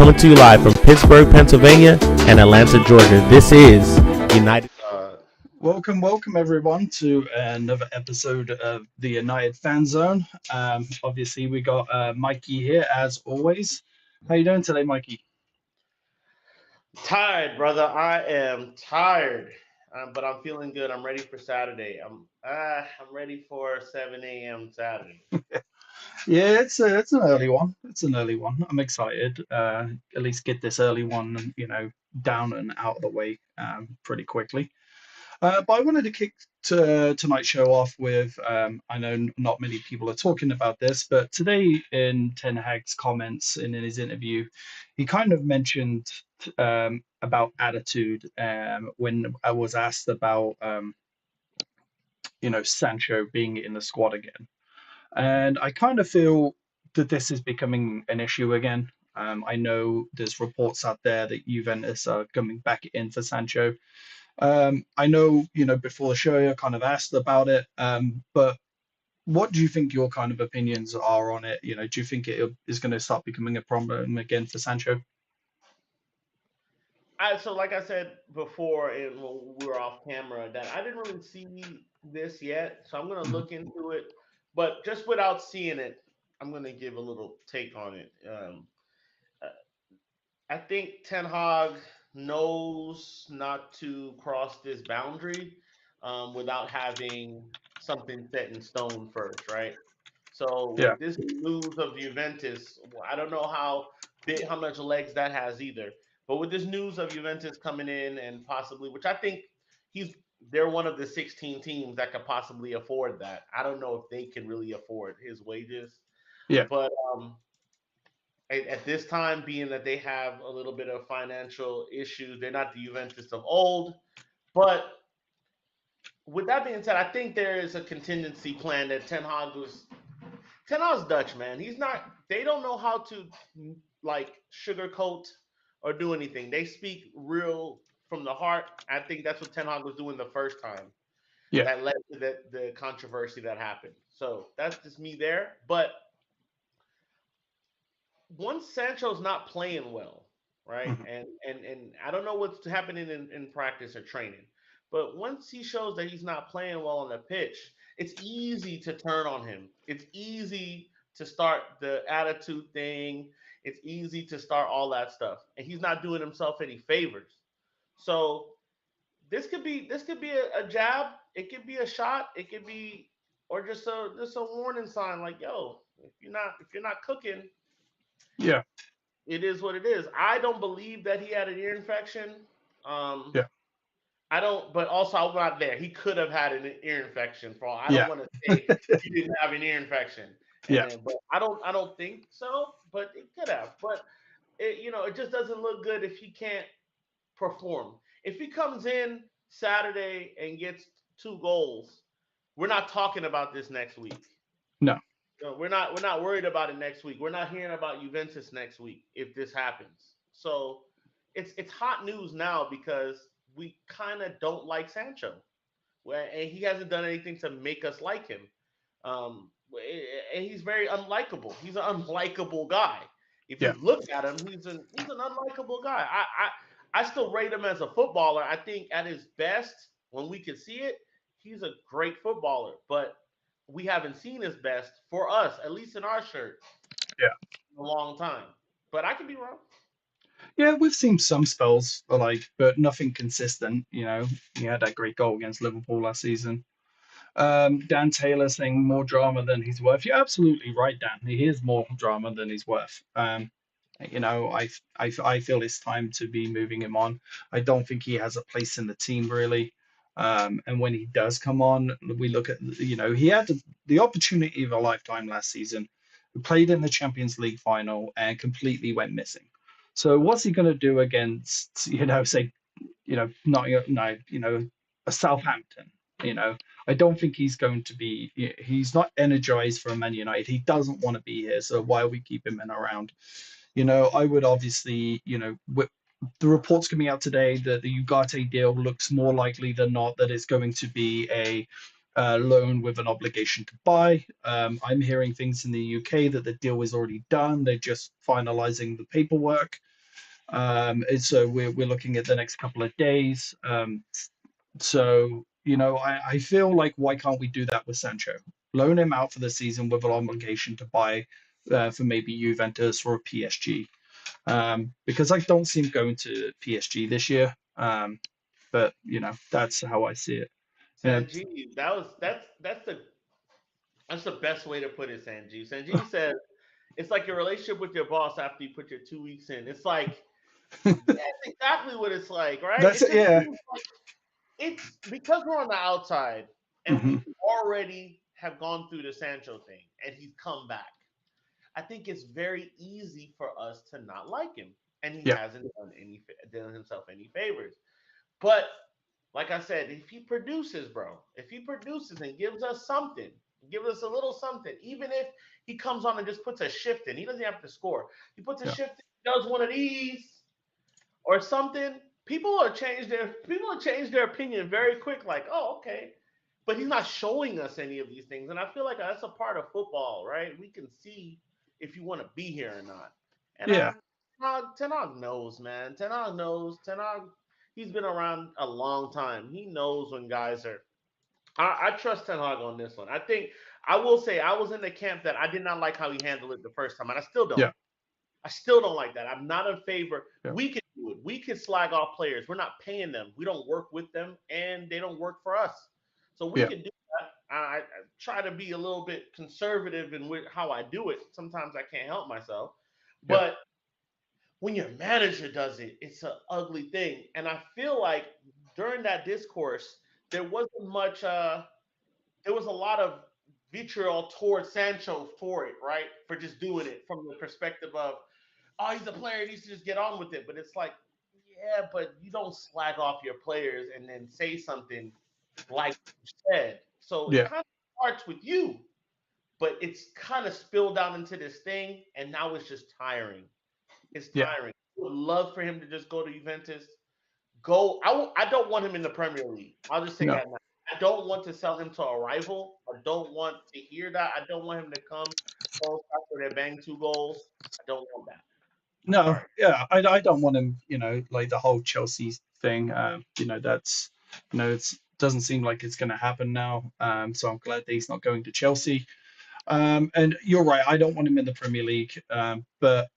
coming to you live from Pittsburgh, Pennsylvania, and Atlanta, Georgia. This is United. Welcome everyone to another episode of the United Fan Zone. Obviously, we got Mikey here as always. How you doing today, Mikey? Tired, brother. I am tired, but I'm feeling good. I'm ready for Saturday. I'm ready for 7 a.m. Saturday. Yeah, it's an early one. It's an early one. I'm excited. At least get this early one, down and out of the way pretty quickly. But I wanted to kick tonight's show off with I know not many people are talking about this, but today in Ten Hag's comments and in his interview, he kind of mentioned about attitude when I was asked about Sancho being in the squad again. And I kind of feel that this is becoming an issue again. I know there's reports out there that Juventus are coming back in for Sancho. I know, before the show, I kind of asked about it, but what do you think your kind of opinions are on it? Do you think it is going to start becoming a problem again for Sancho? Like I said before, and when we were off camera, that I didn't really see this yet, so I'm gonna Mhm. look into it. But just without seeing it, I'm gonna give a little take on it. Uh, I think Ten Hag knows not to cross this boundary without having something set in stone first, right? So Yeah, with this news of Juventus, I don't know how much legs that has either. But with this news of Juventus coming in and possibly, which I think he's they're one of the 16 teams that could possibly afford that. I don't know if they can really afford his wages, yeah, but at this time, being that they have a little bit of financial issues, they're not the Juventus of old. But with that being said, I think there is a contingency plan that Ten Hag's Dutch, man. He's not. They don't know how to like sugarcoat or do anything. They speak real from the heart. I think that's what Ten Hag was doing the first time. yeah, That led to the controversy that happened. So that's just me there. But once Sancho's not playing well, right? mhm, And I don't know what's happening in practice or training, but once he shows that he's not playing well on the pitch, it's easy to turn on him. It's easy to start the attitude thing. It's easy to start all that stuff, and he's not doing himself any favors. So this could be a jab. It could be a shot. It could be or just a warning sign like, yo, if you're not cooking, yeah, it is what it is. I don't believe that he had an ear infection. Um, yeah, I don't, but also I'm not there. He could have had an ear infection. For all I don't yeah, want to say he didn't have an ear infection, yeah, but I don't think so. But it could have. But it just doesn't look good if he can't perform. If he comes in Saturday and gets 2 goals, we're not talking about this next week. no, No, we're not worried about it next week. We're not hearing about Juventus next week if this happens. So it's hot news now because we kind of don't like Sancho, and he hasn't done anything to make us like him. And he's very unlikable. He's an unlikable guy. If yeah, you look at him, he's an unlikable guy. I still rate him as a footballer. I think at his best, when we can see it, he's a great footballer. But we haven't seen his best for us, at least in our shirt, yeah. in a long time. But I could be wrong. Yeah, we've seen some spells, but nothing consistent. He had that great goal against Liverpool last season. Dan Taylor saying more drama than he's worth. You're absolutely right, Dan. He is more drama than he's worth. I feel it's time to be moving him on. I don't think he has a place in the team really. And when he does come on, we look at he had the opportunity of a lifetime last season. He played in the Champions League final and completely went missing. So what's he going to do against say not a Southampton? You know, I don't think he's going to be. He's not energized for Man United. He doesn't want to be here. So why are we keeping him around? I would obviously, with the reports coming out today that the Ugarte deal looks more likely than not that it's going to be a loan with an obligation to buy. I'm hearing things in the UK that the deal is already done. They're just finalizing the paperwork. And so we're looking at the next couple of days. So, I feel like why can't we do that with Sancho? Loan him out for the season with an obligation to buy for maybe Juventus or PSG. Because I don't see him going to PSG this year. But that's how I see it. Yeah, Sanjeev, that's the best way to put it, Sanjeev. Sanjeev says it's like your relationship with your boss after you put your 2 weeks in. It's like that's exactly what it's like, right? that's It it. just Yeah. seems like it's because we're on the outside and Hmm. we already have gone through the Sancho thing and he's come back. I think it's very easy for us to not like him, and he Yeah. hasn't done himself any favors. But like I said, if he produces, bro, if he produces and gives us something, gives us a little something, even if he comes on and just puts a shift in, he doesn't have to score. He puts a Yeah. shift in, does one of these or something. People will change their opinion very quick. Like, oh, okay, but he's not showing us any of these things, and I feel like that's a part of football, right? We can see if you want to be here or not. And Yeah. Ten Hag knows, man. Ten Hag knows. Ten Hag, he's been around a long time. He knows when guys are. I trust Ten Hag on this one. I think I will say I was in the camp that I did not like how he handled it the first time, and I still don't. Yeah. I still don't like that. I'm not in favor. Yeah. We can do it. We can slag off players. We're not paying them. We don't work with them, and they don't work for us. So we Yeah. can do that. I try to be a little bit conservative in how I do it. Sometimes I can't help myself, Yeah. but when your manager does it, it's an ugly thing. And I feel like during that discourse, there wasn't much. There was a lot of vitriol towards Sancho for it, right? For just doing it from the perspective of, oh, he's a player, he needs to just get on with it. But it's like, yeah, but you don't slag off your players and then say something like you said. So it Yeah. kind of starts with you, but it's kind of spilled out into this thing, and now it's just tiring. It's Yeah. tiring. I would love for him to just go to Juventus. I don't want him in the Premier League. I'll just say No. that now. I don't want to sell him to a rival. I don't want to hear that. I don't want him to come close after they bang 2 goals. I don't want that. No. Sorry. Yeah. I don't want him. Like the whole Chelsea thing. That's it's doesn't seem like it's going to happen now. So I'm glad that he's not going to Chelsea. And you're right. I don't want him in the Premier League. But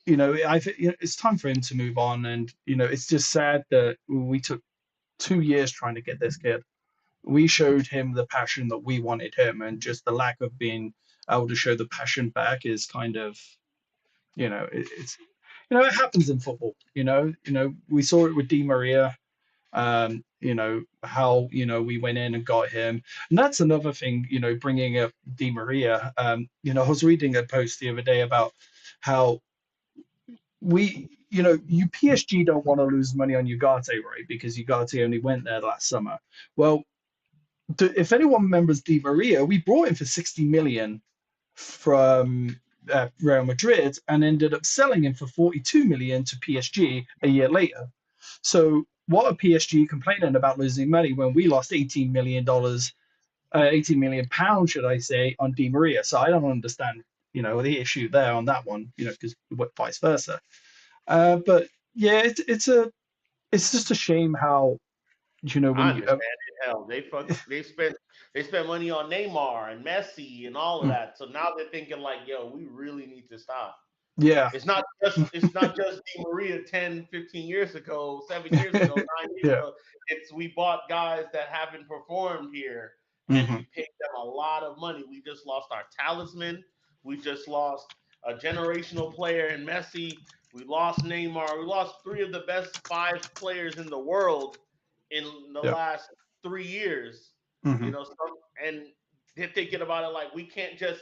I think it's time for him to move on. And it's just sad that we took 2 years trying to get this kid. We showed him the passion that we wanted him, and just the lack of being able to show the passion back is kind of, it's it happens in football. We saw it with Di Maria. How we went in and got him, and that's another thing. Bringing up Di Maria. I was reading a post the other day about how you PSG don't want to lose money on Ugarte, right? Because Ugarte only went there last summer. Well, if anyone remembers Di Maria, we brought him for 60 million from Real Madrid and ended up selling him for 42 million to PSG a year later. So what are PSG complaining about losing money when we lost $18 million, 18 million pounds, should I say, on Di Maria? So I don't understand, the issue there on that one, because vice versa. But yeah, it's just a shame how when I you understand it. Hell, they spent money on Neymar and Messi and all of that. So now they're thinking like, yo, we really need to stop. yeah, It's not just Di Maria 10, 15 years ago, 7 years ago, 9 years yeah, ago. It's we bought guys that haven't performed here and hmm we paid them a lot of money. We just lost our talisman. We just lost a generational player in Messi. We lost Neymar. We lost three of the best five players in the world in the yeah, last 3 years. hmm You know, and they're thinking about it like we can't just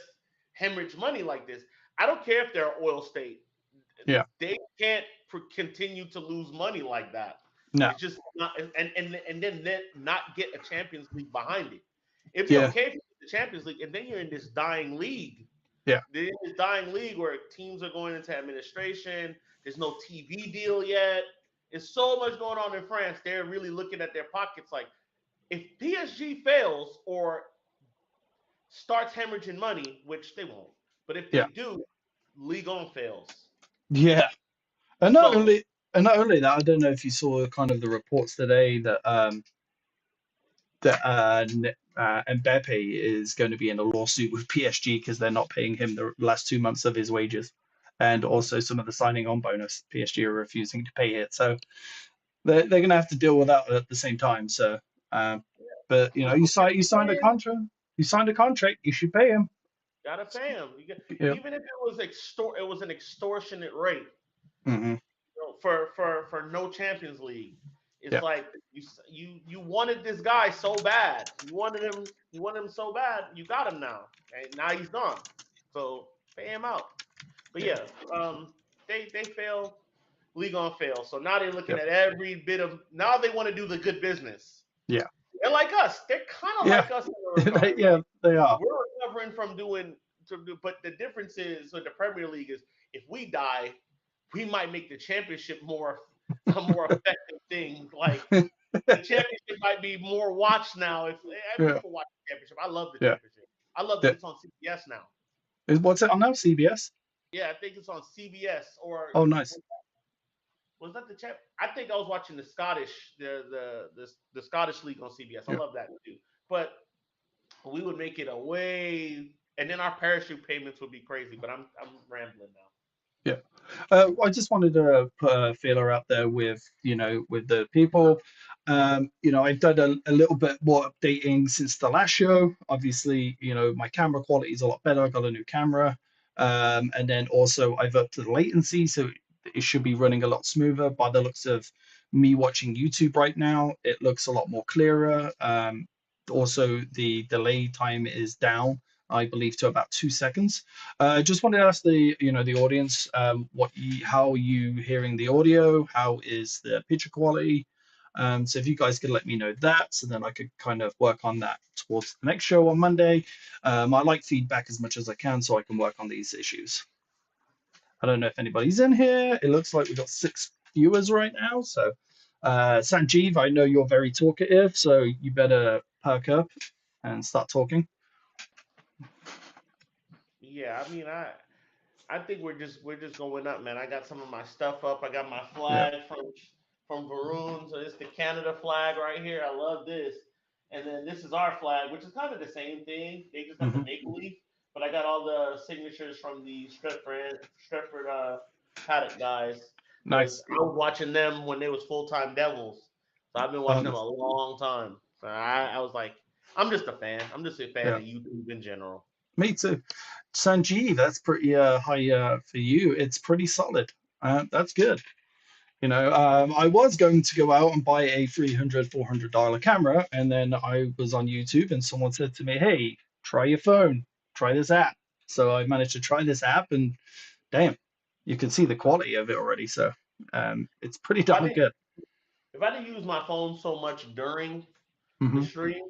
hemorrhage money like this. I don't care if they're oil state. yeah, They can't continue to lose money like that. no, It's just not, and then not get a Champions League behind it. It'd be yeah, okay if you get the Champions League, and then you're in this dying league. yeah, They're in this dying league where teams are going into administration. There's no TV deal yet. There's so much going on in France. They're really looking at their pockets like, if PSG fails or starts hemorrhaging money, which they won't, but if they yeah, do, Ligue 1 fails. yeah. And not So only that, I don't know if you saw kind of the reports today that Mbappe is going to be in a lawsuit with PSG because they're not paying him the last 2 months of his wages, and also some of the signing on bonus. PSG are refusing to pay it, so they're going to have to deal with that at the same time. So, but you know, well, you signed a contract, you should pay him. gotta pay him. Yeah. Even if it was an extortionate rate. Hmm. For no Champions League. It's Yeah. like you wanted this guy so bad. You wanted him so bad. You got him now, and now he's gone. So pay him out. But Yeah. yeah, they fail. League on fail. So now they're looking Yeah. at every bit of. Now they want to do the good business. Yeah. They're like us. They're kind of Yeah. like us in a regard. Yeah. Like They are. we're recovering from doing. But the difference is, so the Premier League is, if we die, we might make the championship more a more effective thing. Like the championship might be more watched now. If Yeah. people watch the championship, I love the Yeah. championship. I love that Yeah. it's on CBS now. What's it on now? CBS. Yeah, I think it's on CBS or Oh, nice. was that the champ? I think I was watching the Scottish league on CBS. I Yeah. love that too. But we would make it a way, and then our parachute payments would be crazy. But I'm rambling now. Yeah. I just wanted to put a feeler out there with, you know, with the people. You know, I've done a little bit more updating since the last show. Obviously, you know, my camera quality is a lot better. I got a new camera. And then also I've upped the latency, so it should be running a lot smoother. By the looks of me watching YouTube right now, it looks a lot more clearer. Also, the delay time is down, I believe, to about 2 seconds. Just wanted to ask the audience, how are you hearing the audio? How is the picture quality? So if you guys could let me know that, so then I could kind of work on that towards the next show on Monday. I like feedback as much as I can, so I can work on these issues. I don't know if anybody's in here. It looks like we've got 6 viewers right now. So, Sanjeev, I know you're very talkative, so you better perk up and start talking. Yeah, I mean, I think we're just going up, man. I got some of my stuff up. I got my Yeah. flag from Varun, so it's the Canada flag right here. I love this. And then this is our flag, which is kind of the same thing. They just got the Hmm. maple leaf, but I got all the signatures from the Stretford Paddock guys because Nice. I was watching them when they was full time Devils. So I've been Oh, watching them nice. a long time. So I was like, I'm just a fan. I'm just a fan Yeah. of YouTube in general. Me too. Sanjeev, that's pretty high for you. It's pretty solid. That's good. You know, I was going to go out and buy a $300 camera, and then I was on YouTube, and someone said to me, "Hey, try your phone, try this app." So I managed to try this app, and damn, you can see the quality of it already. So it's pretty If I darn didn't good. if I didn't use my phone so much during the Hmm. stream,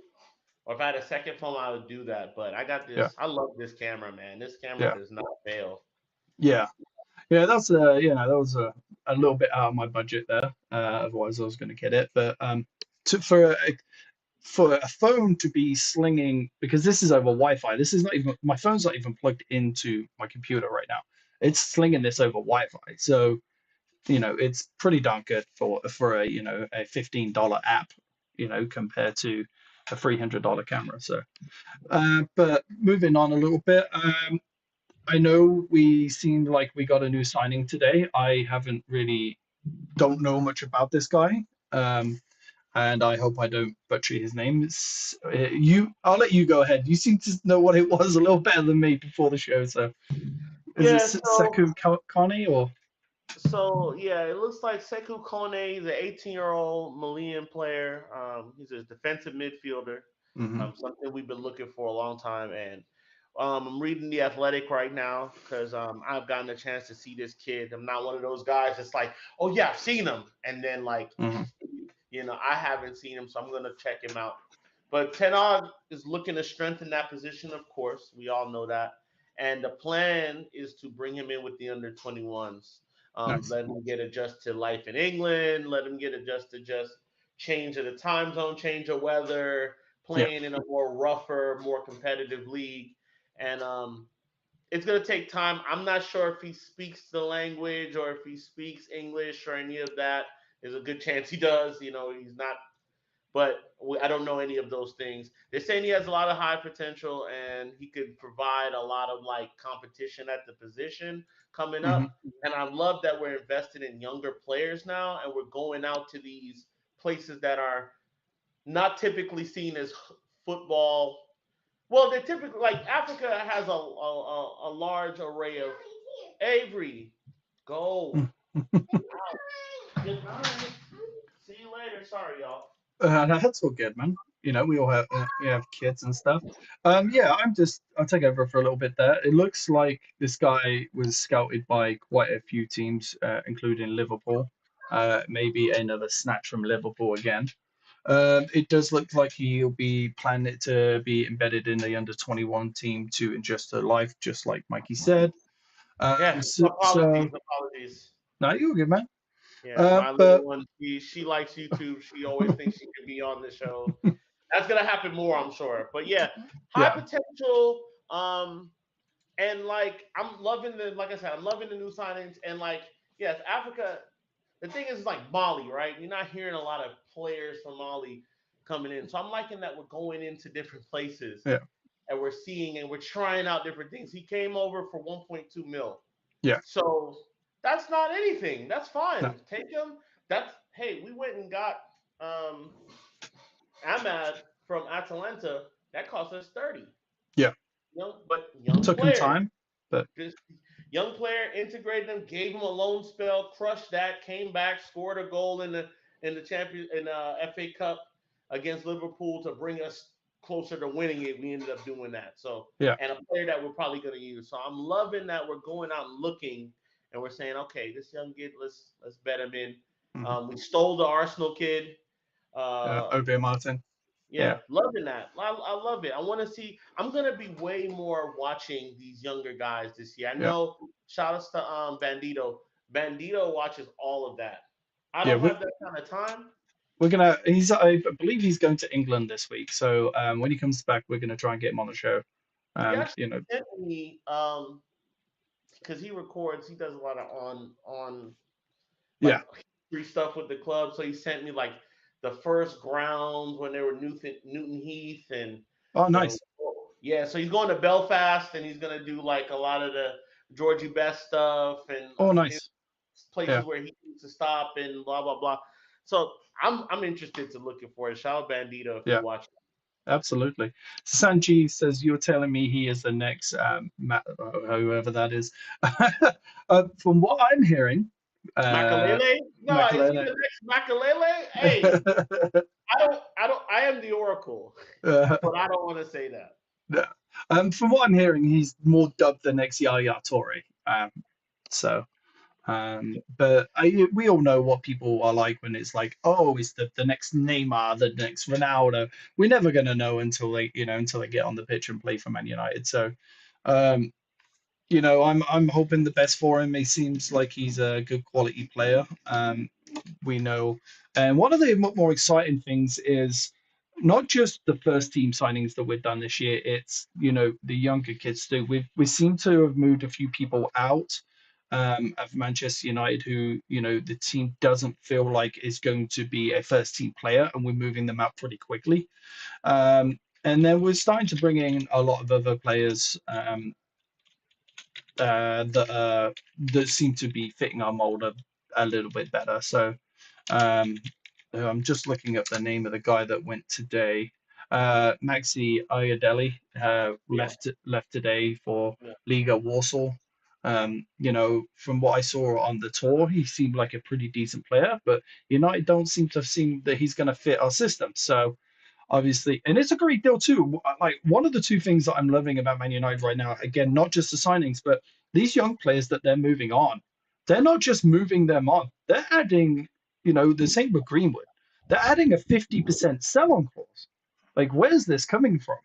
or if I had a second phone, I would do that. But I got Yeah, this. I love this camera, man. This camera yeah, does not fail. yeah, yeah. That's that was a little bit out of my budget there. Otherwise, I was going to get it, but to, for a phone to be slinging, because this is over Wi-Fi. This is not even, my phone's not even plugged into my computer right now. It's slinging this over Wi-Fi. So, you know, it's pretty darn good for a, you know, a $15 app, you know, compared to a $300 camera. So, but moving on a little bit, I know we seemed like we got a new signing today. I haven't really don't know much about this guy. And I hope I don't butcher his name. I'll let you go ahead. You seem to know what it was a little better than me before the show. So, is it Yeah. Sekou Kane or? Yeah, it looks like Sekou Kone, the 18-year-old Malian player. He's a defensive midfielder. Hmm. Something we've been looking for a long time, and I'm reading the Athletic right now because I've gotten a chance to see this kid. I'm not one of those guys that's like, oh yeah, I've seen him, and then like, Hmm. I haven't seen him, so I'm gonna check him out. But Ten Hag is looking to strengthen that position, of course. We all know that, and the plan is to bring him in with the under 21s. Nice. Let him get adjusted to life in England. Let him get adjusted just change of the time zone, change of weather, Yeah. playing in a more rougher, more competitive league. And it's gonna take time. I'm not sure if he speaks the language or if he speaks English or any of that. There's a good chance he does. He's not, but I don't know any of those things. They're saying he has a lot of high potential and he could provide a lot of like competition at the position coming Hmm. up. And I love that we're invested in younger players now and we're going out to these places that are not typically seen as football. Well, they're typically like Africa has a large array of Avery. Go. Good night. See you later. Sorry, y'all. That's all good, man. We all have kids and stuff. Yeah, I'll take over for a little bit there. It looks like this guy was scouted by quite a few teams, including Liverpool. Maybe another snatch from Liverpool again. It does look like he'll be planning to be embedded in the under 21 team to adjust to life, just like Mikey said. Yeah. So Apologies. no, you're good, man. Yeah, my little But one, she likes YouTube. She always thinks she could be on the show. That's gonna happen more, I'm sure. But yeah, high yeah, potential. And like I'm loving like I said, I'm loving the new signings. And like, yes, Africa. The thing is like Mali, right? You're not hearing a lot of players from Mali coming in. So I'm liking that we're going into different places yeah, and we're seeing and we're trying out different things. He came over for 1.2 mil. yeah. So that's not anything. That's No, fine. Take him. That's hey, we went and got um Ahmad from Atalanta. That cost us 30. yeah. But young Took him player. time, but Just young player, integrated him, gave him a loan spell, crushed that, came back, scored a goal in the champion in FA Cup against Liverpool to bring us closer to winning it. We ended up doing that. So yeah. and a player that we're probably going to use. So I'm loving that we're going out and looking and we're saying, okay, this young kid, let's bet him in. Mhm. We stole the Arsenal kid. Uh, Obe Martin. yeah, Yeah, loving that. I love it. I want to see. I'm gonna be way more watching these younger guys this year. I yeah, know. Shout outs to Bandito. Bandito watches all of that. I yeah. don't have that kind of time. We're gonna. I believe he's going to England this week. So when he comes back, we're gonna try and get him on the show. He actually You know, sent me because he records. He does a lot of on yeah. like free stuff with the club. So he sent me like the first grounds when they were Newton Heath and Oh, the nice. yeah. So he's going to Belfast and he's gonna do like a lot of the Georgie Best stuff and Oh, his nice. places Yeah, where he needs to stop and blah blah blah. So I'm interested to looking for it. Shout out Bandito if you're yeah. watching. Absolutely. Sanji says you're telling me he is the next whoever that is. From what I'm hearing, Makalele? No, is he Makalele. the next Makalele? Hey, I am the Oracle, but I don't want to say that. No. From what I'm hearing, he's more dubbed the next Yaya Toure. So, but we all know what people are like when it's like, oh, it's the next Neymar, the next Ronaldo. We're never going to know until they get on the pitch and play for Man United. So, um, I'm hoping the best for him. He seems like he's a good quality player. We know, and one of the more exciting things is not just the first team signings that we've done this year. It's the younger kids too. We seem to have moved a few people out of Manchester United who the team doesn't feel like is going to be a first team player, and we're moving them out pretty quickly. And then we're starting to bring in a lot of other players. That seem to be fitting our mold a little bit better. So um, I'm just looking up the name of the guy that went today. Maxi Ayadeli Yeah, left today for yeah. Liga Warsaw. From what I saw on the tour, he seemed like a pretty decent player, but United don't seem to have seen that he's going to fit our system. So obviously, and it's a great deal too. Like one of the two things that I'm loving about Man United right now, again, not just the signings, but these young players that they're moving on. They're not just moving them on; they're adding, the same with Greenwood. They're adding a 50% sell-on clause. Like, where's this coming from?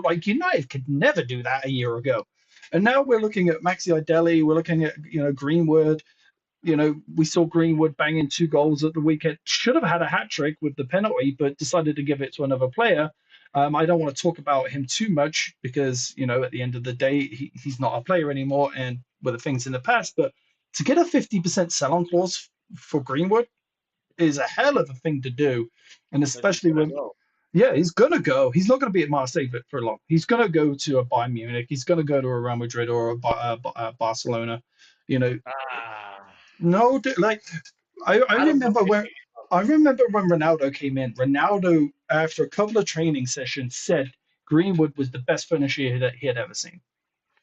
Like United could never do that a year ago, and now we're looking at Maxi Ideli. We're looking at Greenwood. We saw Greenwood banging 2 goals at the weekend. Should have had a hat trick with the penalty, but decided to give it to another player. I don't want to talk about him too much because, at the end of the day, he's not a player anymore and with the things in the past. But to get a 50% sell-on clause for Greenwood is a hell of a thing to do. And Because he's especially gonna when, go. yeah, he's going to go. He's not going to be at Marseille for long. He's going to go to a Bayern Munich. He's going to go to a Real Madrid or a Barcelona. You know, Ah, no, like I I don't know. remember when Ronaldo came in. Ronaldo, after a couple of training sessions, said Greenwood was the best finisher he had ever seen.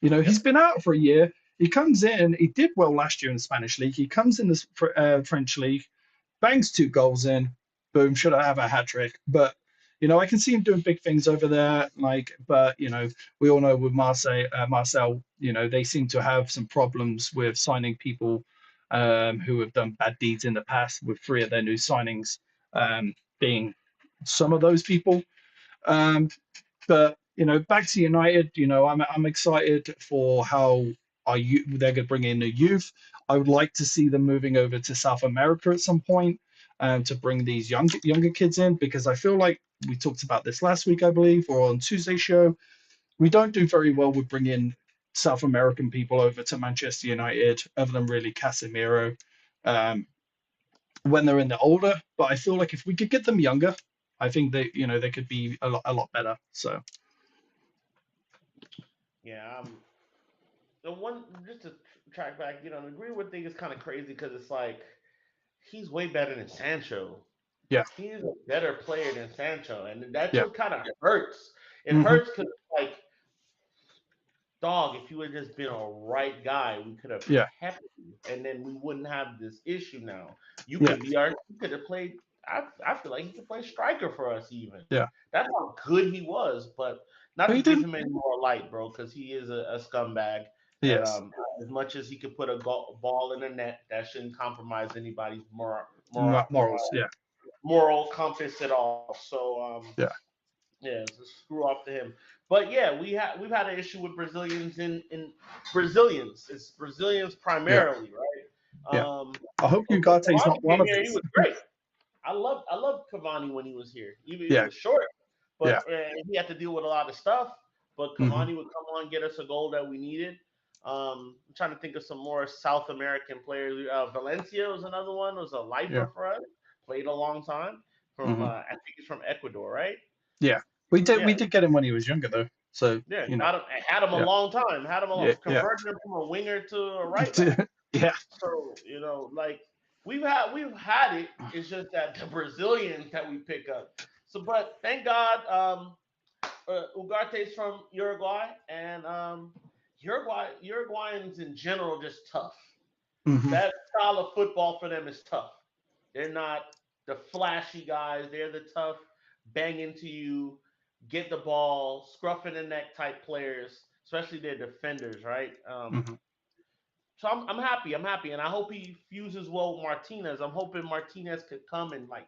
He's Yep. been out for a year. He comes in. He did well last year in the Spanish league. He comes in the French league, bangs 2 goals in. Boom, should I have a hat trick? But I can see him doing big things over there. But we all know with Marcel, they seem to have some problems with signing people who have done bad deeds in the past. With 3 of their new signings being some of those people. Um, but back to United. I'm excited for how they're going to bring in the youth. I would like to see them moving over to South America at some point to bring these younger kids in because I feel like we talked about this last week, I believe, or on Tuesday's show. We don't do very well with bringing South American people over to Manchester United, other than really Casemiro, when they're in the older. But I feel like if we could get them younger, I think they could be a lot better. So. Yeah. The one just to track back, the Greenwood thing is kind of crazy because it's like he's way better than Sancho. Yeah, He's a better player than Sancho, and that's yeah. what kind of hurts. It Hmm. hurts because like dog, if you had just been a right guy, we could have Yeah, kept you, and then we wouldn't have this issue now. yeah, You could have played. I feel like he could play striker for us even. yeah. That's how good he was, but not But to he give didn't. him any more light, bro, because he is a scumbag. And Yes, as much as he could put a ball in the net, that shouldn't compromise anybody's morals. Yeah, moral compass at all. So yeah, yeah, so screw off to him. But yeah, we've had an issue with Brazilians in Brazilians. It's Brazilians yeah, primarily, right? yeah. I hope When Ugarte's Cavani not one came of here, he his. was great. I loved Cavani when he was here. Even he Yeah, was short, yeah. but he had to deal with a lot of stuff. But Hmm. Cavani would come on, get us a goal that we needed. I'm trying to think of some more South American players. Valencia was another one. Was a lifer Yeah. for us. Played a long time from Hmm. I think he's from Ecuador, right? Yeah. We did. Yeah, We did get him when he was younger, though. So yeah. Had him a yeah, long time. Had him a long, yeah, yeah, converted him from a winger to a right back. yeah, So like we've had it. It's just that the Brazilians that we pick up. So, but thank God, Ugarte's from Uruguay, and Uruguayans in general just tough. hmm, That style of football for them is tough. They're not the flashy guys. They're the tough, bang into you, get the ball, scruff in the neck type players, especially their defenders, right? hmm. So I'm happy. I'm happy, and I hope he fuses well with Martinez. I'm hoping Martinez could come and like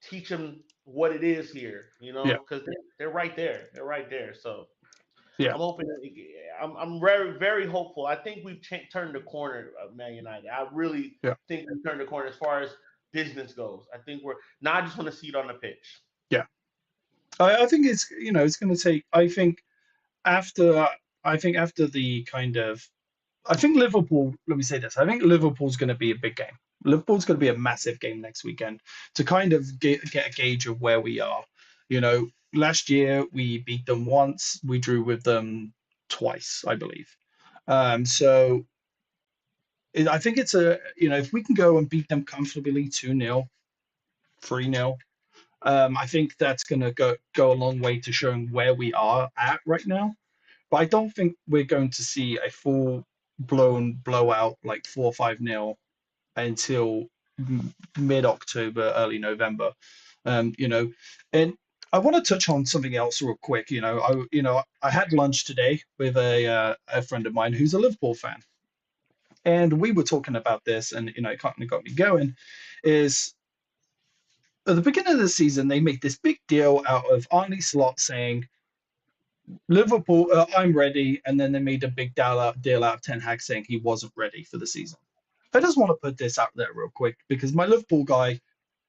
teach him what it is here, Yeah, because they're right there. They're right there. So yeah, I'm hoping. I'm very very hopeful. I think we've turned the corner of Man United. I really yeah, think we've turned the corner as far as business goes. I think we're now. I just want to see it on the pitch. yeah. I think it's going to take. After I think after the kind of I think Liverpool, let me say this. I think Liverpool's going to be a big game. Liverpool's going to be a massive game next weekend to kind of get a gauge of where we are. Last year we beat them once, we drew with them twice, I believe. So I think if we can go and beat them comfortably 2-0, 3-0, I think that's going to go a long way to showing where we are at right now. But I don't think we're going to see a full blown blowout like 4-5-0 until mid October, early November. Um, you know, and I want to touch on something else real quick. I had lunch today with a friend of mine who's a Liverpool fan, and we were talking about this, and it kind of got me going. Is at the beginning of the season they made this big deal out of Arnie Slot saying Liverpool, I'm ready, and then they made a big deal out of Ten Hag saying he wasn't ready for the season. I just want to put this out there real quick because my Liverpool guy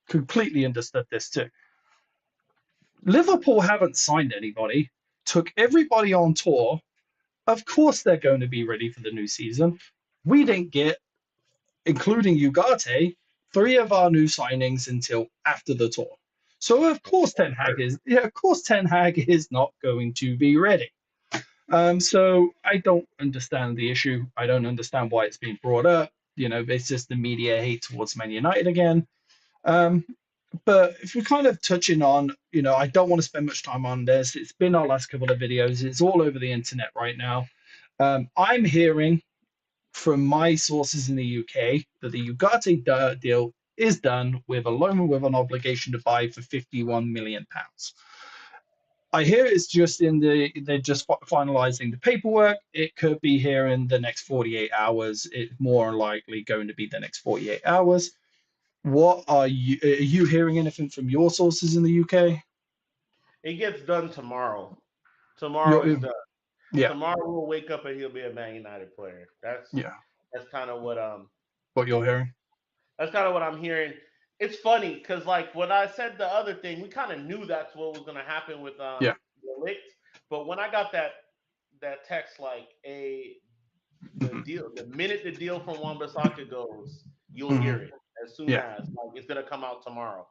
completely understood this too. Liverpool haven't signed anybody, took everybody on tour. Of course, they're going to be ready for the new season. We didn't get, including Ugarte, three of our new signings until after the tour. So of course Ten Hag is not going to be ready. So I don't understand the issue. I don't understand why it's being brought up. It's just the media hate towards Man United again. Um, but if we're kind of touching on, I don't want to spend much time on this. It's been our last couple of videos. It's all over the internet right now. I'm hearing from my sources in the UK that the Ugarte deal is done with a loan with an obligation to buy for £51 million. I hear it's just they're just finalizing the paperwork. It could be here in the next 48 hours. It's more likely going to be the next 48 hours. Are you hearing anything from your sources in the UK? It gets done tomorrow. Tomorrow is You're, done. yeah, Tomorrow we'll wake up and he'll be a Man United player. yeah. That's kind of what What you're hearing? that's kind of what I'm hearing. It's funny because like when I said the other thing, we kind of knew that's what was gonna happen with Yeah. the licked. But when I got that text like the Hmm. deal, the minute the deal from Wambasaka goes, you'll Hmm. hear it as soon Yeah, as like it's gonna come out tomorrow.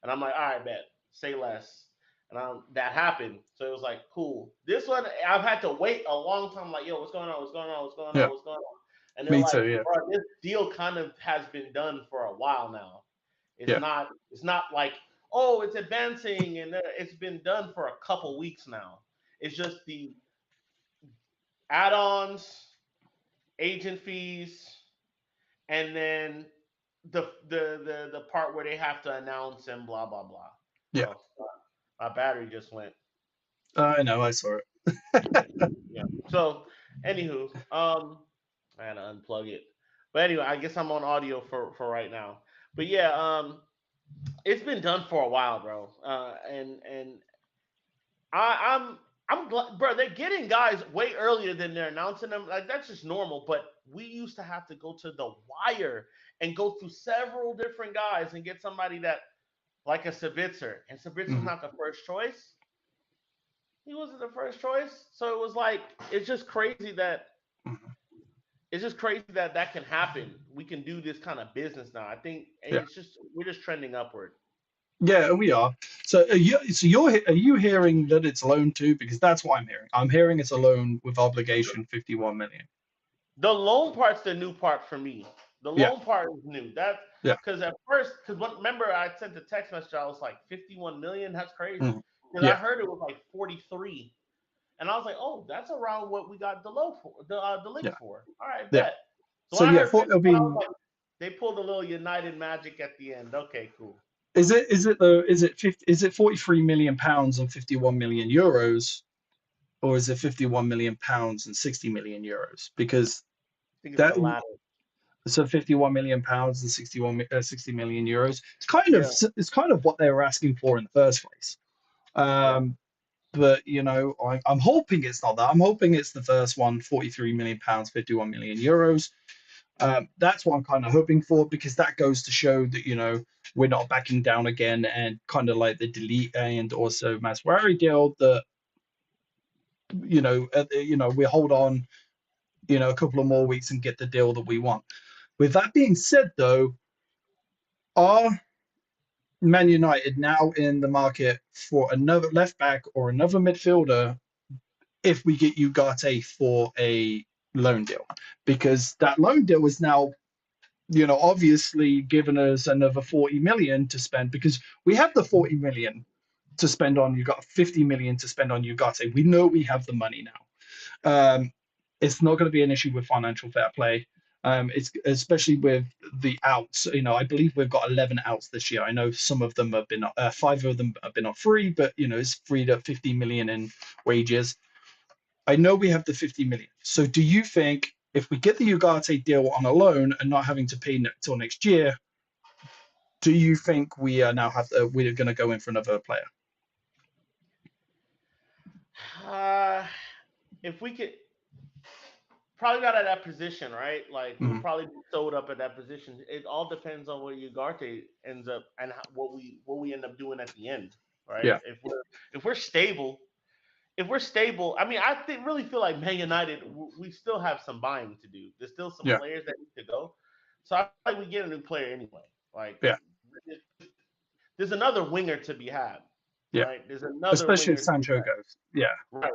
And I'm like, all right, bet, say less. And that happened. So it was like, cool. This one, I've had to wait a long time. Like, yo, what's going on? What's going on? What's going on? yeah. What's going on? And they're Me like, too. Yeah, bro, this deal kind of has been done for a while now. It's yeah, not. It's not like, oh, it's advancing, and it's been done for a couple weeks now. It's just the add-ons, agent fees, and then the part where they have to announce and blah blah blah. yeah. Oh, my battery just went. I know. I saw it. Yeah. So, anywho, I had to unplug it. But anyway, I guess I'm on audio for right now. But yeah, it's been done for a while, bro. And I'm glad, bro. They're getting guys way earlier than they're announcing them. Like that's just normal. But we used to have to go to the wire and go through several different guys and get somebody that like a Savitzer, and Savitzer's Hmm. not the first choice. He wasn't the first choice, so it was like it's just crazy that Hmm. that can happen. We can do this kind of business now. I think Yeah, it's just we're just trending upward. yeah. We are. So are you hearing that it's a loan too? Because that's what I'm hearing. I'm hearing it's a loan with obligation 51 million. The loan part's the new part for me. The Yeah, loan part is new. That yeah. because at first, remember I sent the text message. I was like 51 million. That's crazy. Mhm. Because I Yeah, heard it was like 43, and I was like, oh, that's around what we got the low for the lick yeah, for. All right, yeah. bet. So So when I yeah, heard for, it'll 51, I was be. like, they pulled a little United magic at the end. Okay, cool. Is it 43 million pounds and 51 million euros, or is it 51 million pounds and 60 million euros? Because I think it's that the latter. so 51 million pounds and 60 million euros. Yeah, It's kind of what they were asking for in the first place. yeah. Um, but I'm hoping it's not that. I'm hoping it's the first one, 43 million pounds, 51 million euros. That's what I'm kind of hoping for because that goes to show that we're not backing down again, and kind of like the delete and also Maswari deal that we hold on a couple of more weeks and get the deal that we want. With that being said, though, are Man United now in the market for another left back or another midfielder if we get Ugarte for a loan deal? Because that loan deal is now obviously given us another 40 million to spend because we have the 40 million to spend on. You got 50 million to spend on Ugarte. We know we have the money now. It's not going to be an issue with financial fair play. It's especially with the outs. I believe we've got 11 outs this year. I know some of them have been, five of them have been on free, but it's freed up 50 million in wages. I know we have the 50 million. So do you think if we get the Ugarte deal on a loan and not having to pay till next year, do you think we are now we're going to go in for another player? Uh, if we could, probably not at that position, right? Like we'll Mm-hmm. probably be sold up at that position. It all depends on where Ugarte ends up and what we end up doing at the end. right? Yeah. If we're stable, I mean, really feel like Man United, we still have some buying to do. There's still some Yeah. players that need to go. So I feel like we get a new player anyway. Like, Yeah. there's another winger to be had, Yeah. right? There's another Especially if winger to be Sancho had, goes. Yeah. right?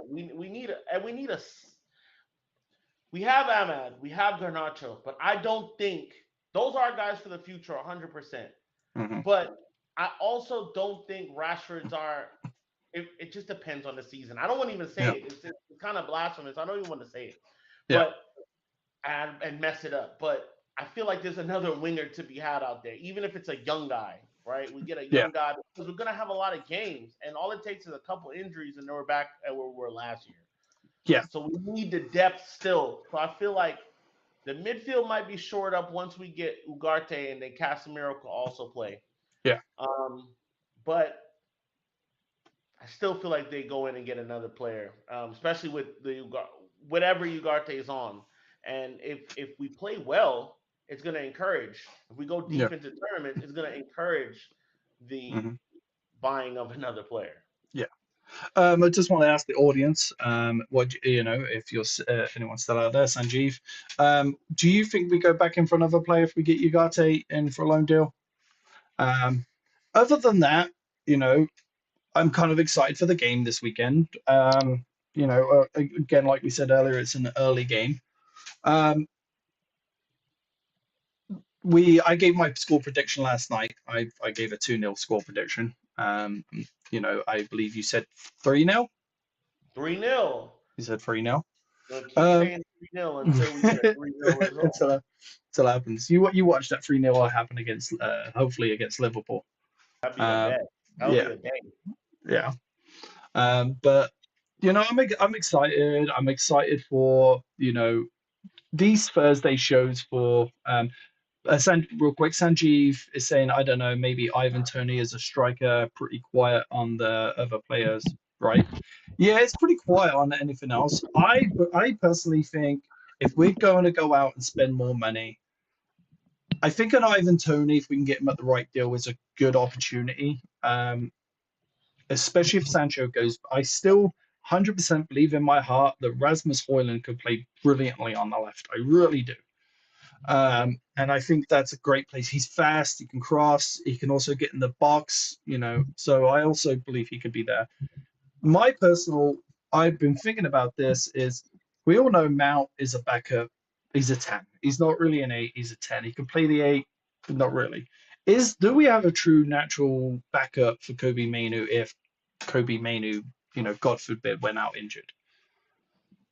We have Ahmad, we have Garnacho, but I don't think those are guys for the future, 100%. Hmm. But I also don't think Rashford's are. It just depends on the season. I don't want to even say Yeah. it. It's kind of blasphemous. I don't even want to say it, Yeah. but and mess it up. But I feel like there's another winger to be had out there, even if it's a young guy, right? We get a Yeah. young guy because we're gonna have a lot of games, and all it takes is a couple injuries, and then we're back at where we were last year. Yeah. So we need the depth still. So I feel like the midfield might be shored up once we get Ugarte, and then Casemiro can also play. Yeah. But I still feel like they go in and get another player, especially with whatever Ugarte is on. And if we play well, it's going to encourage. If we go Yeah. deep into tournaments, it's going to encourage the Hmm. buying of another player. Yeah. I just want to ask the audience, what if anyone's still out there, Sanjeev, do you think we go back in for another player if we get Ugarte in for a loan deal? Um, Other than that, you know, I'm kind of excited for the game this weekend. Again, like we said earlier, it's an early game. Um, I gave my score prediction last night. I gave a 2-0 score prediction. I believe you said 3-0. 3-0. You said 3-0. We'll keep Um, saying 3-0 until we get a 3-0 result. until until it happens. You watch that 3-0 happen against hopefully against Liverpool. That'd be a Um, bet. That would be yeah, a day. yeah. But I'm excited. I'm excited for these Thursday shows for real quick. Sanjeev is saying I don't know, maybe Ivan Toney is a striker, pretty quiet on the other players, right? Yeah, it's pretty quiet on anything else. I personally think if we're going to go out and spend more money, I think an Ivan Toney, if we can get him at the right deal, is a good opportunity. Especially if Sancho goes. I still 100% believe in my heart that Rasmus Højlund could play brilliantly on the left. I really do. And I think that's a great place. He's fast. He can cross. He can also get in the box. So I also believe he could be there. My personal, I've been thinking about this. Is we all know Mount is a backup. He's a 10. He's not really an 8. He's a 10. He can play the 8, but not really. Do we have a true natural backup for Kobe Mainu if Kobe Mainu, God forbid, went out injured?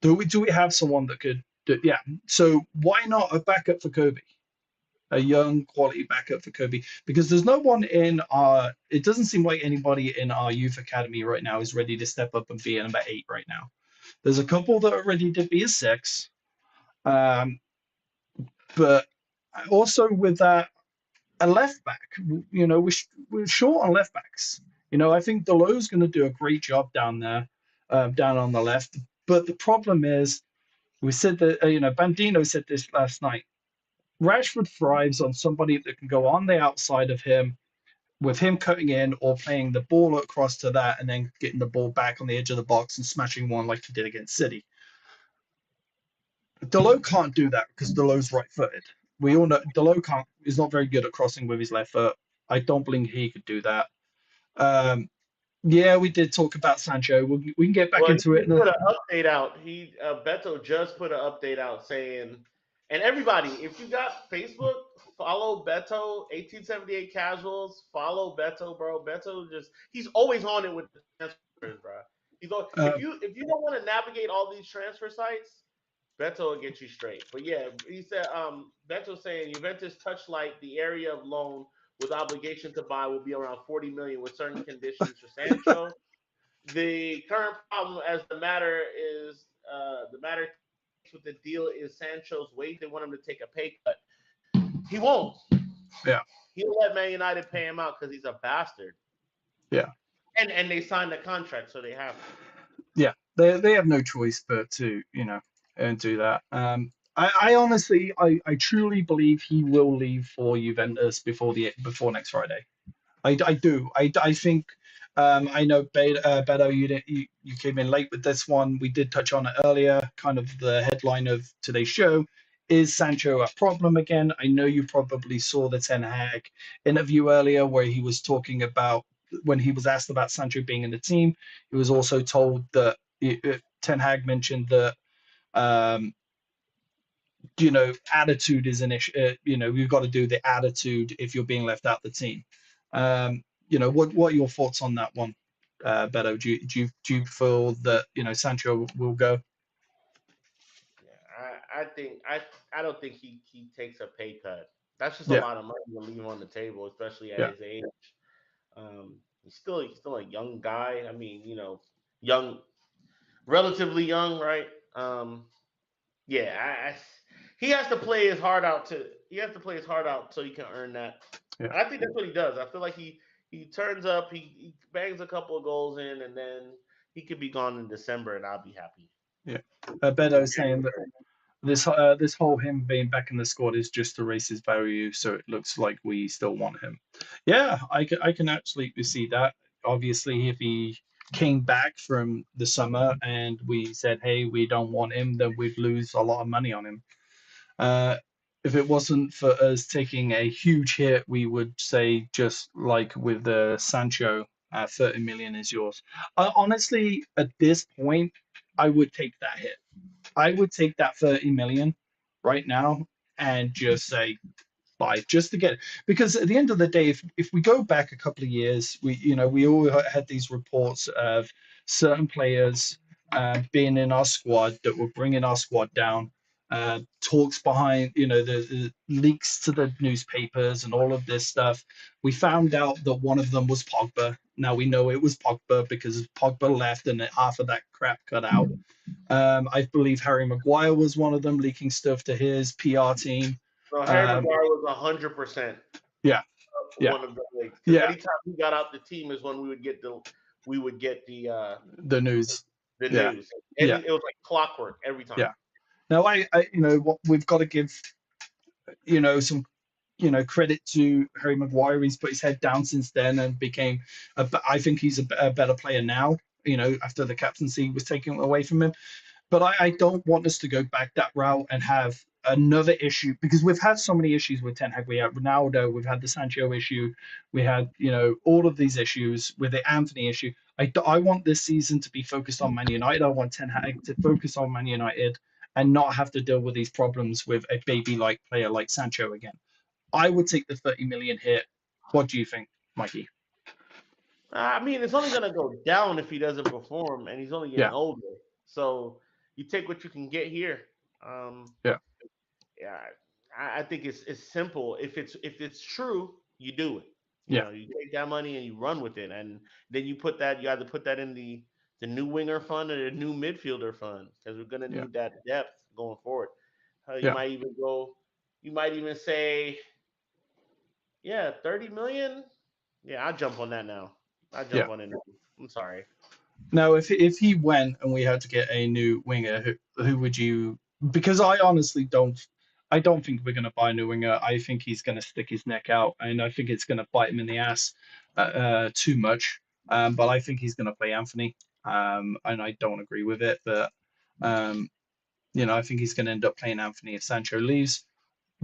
Do we have someone that could do, yeah. So why not a backup for Kobe? A young quality backup for Kobe? Because there's no one it doesn't seem like anybody in our youth academy right now is ready to step up and be a number 8 right now. There's a couple that are ready to be a 6. But also with that, a left back, we're short on left backs. I think Delo's going to do a great job down there, down on the left. But the problem is, we said that, Bandino said this last night. Rashford thrives on somebody that can go on the outside of him with him cutting in or playing the ball across to that and then getting the ball back on the edge of the box and smashing one like he did against City. Delo can't do that because Delo's right-footed. We all know Delo is not very good at crossing with his left foot. I don't believe he could do that. Yeah, we did talk about Sancho. We can get back Well, into he it. put an update out. Beto just put an update out saying, and everybody, if you got Facebook, follow Beto 1878 Casuals. Follow Beto, bro. Beto he's always on it with the transfers, bro. Uh, If you don't want to navigate all these transfer sites, Beto will get you straight. But yeah, he said Beto saying Juventus touchlight the area of loan with obligation to buy will be around 40 million with certain conditions for Sancho. The current problem, as the matter with the deal is Sancho's wage. They want him to take a pay cut. He won't. yeah, He'll let Man United pay him out because he's a bastard. yeah, And they signed the contract, so they have to. yeah. They have no choice but to and do that. I honestly, I truly believe he will leave for Juventus before next Friday. I do. I think I know Beto, you came in late with this one. We did touch on it earlier. Kind of the headline of today's show is Sancho a problem again? I know you probably saw the Ten Hag interview earlier where he was talking about when he was asked about Sancho being in the team. He was also told that Ten Hag mentioned that um, attitude is an issue. You've got to do the attitude if you're being left out the team. What are your thoughts on that one, Beto? Do you feel that Sancho will go? Yeah, I don't think he takes a pay cut. That's just a Yeah, lot of money to leave on the table, especially at yeah, his age. He's still a young guy. I mean, young, relatively young, right? Yeah, he has to play his heart out so he can earn that. yeah, And I think that's what he does. I feel like he turns up, he bangs a couple of goals in, and then he could be gone in December, and I'll be happy. yeah. In Beto saying that January. this whole him being back in the squad is just to raise his value, so it looks like we still want him. Yeah, I can absolutely see that. Obviously, if he came back from the summer and we said, hey, we don't want him, then we'd lose a lot of money on him. Uh, if it wasn't for us taking a huge hit, we would say just like with the Sancho, 30 million is yours. Honestly, at this point, I would take that hit. I would take that 30 million right now and just say buy just to get it. Because at the end of the day, if we go back a couple of years, we all had these reports of certain players being in our squad that were bringing our squad down. Talks behind, the leaks to the newspapers and all of this stuff. We found out that one of them was Pogba. Now we know it was Pogba because Pogba left and half of that crap cut out. I believe Harry Maguire was one of them, leaking stuff to his PR team. So Harry Um, Maguire was 100% yeah, yeah, one of the leagues because yeah. anytime he got out the team is when we would get The news. the Yeah, news. yeah, It was like clockwork every time. yeah. Now what we've got to give, some, credit to Harry Maguire. He's put his head down since then and became. I think he's a better player now. After the captaincy was taken away from him. But I don't want us to go back that route and have another issue because we've had so many issues with Ten Hag. We had Ronaldo, we've had the Sancho issue, we had all of these issues with the Anthony issue. I want this season to be focused on Man United. I want Ten Hag to focus on Man United and not have to deal with these problems with a baby-like player like Sancho again. I would take the 30 million hit. What do you think, Mikey? I mean, it's only gonna go down if he doesn't perform, and he's only getting Yeah, older. So you take what you can get here. Um, yeah, yeah, I think it's simple. If it's true, you do it. yeah, You take that money and you run with it, and then you either put that in the new winger fund or the new midfielder fund because we're gonna yeah, need that depth going forward. You yeah, might even go. You might even say, yeah, 30 million. Yeah, I'll jump on that now. I'll yeah. jump on it now. I'm sorry. Now, if he went and we had to get a new winger, who would you? Because I honestly don't. I don't think we're going to buy a new winger. I think he's going to stick his neck out, and I think it's going to bite him in the ass too much. But I think he's going to play Anthony, and I don't agree with it. But um, I think he's going to end up playing Anthony if Sancho leaves.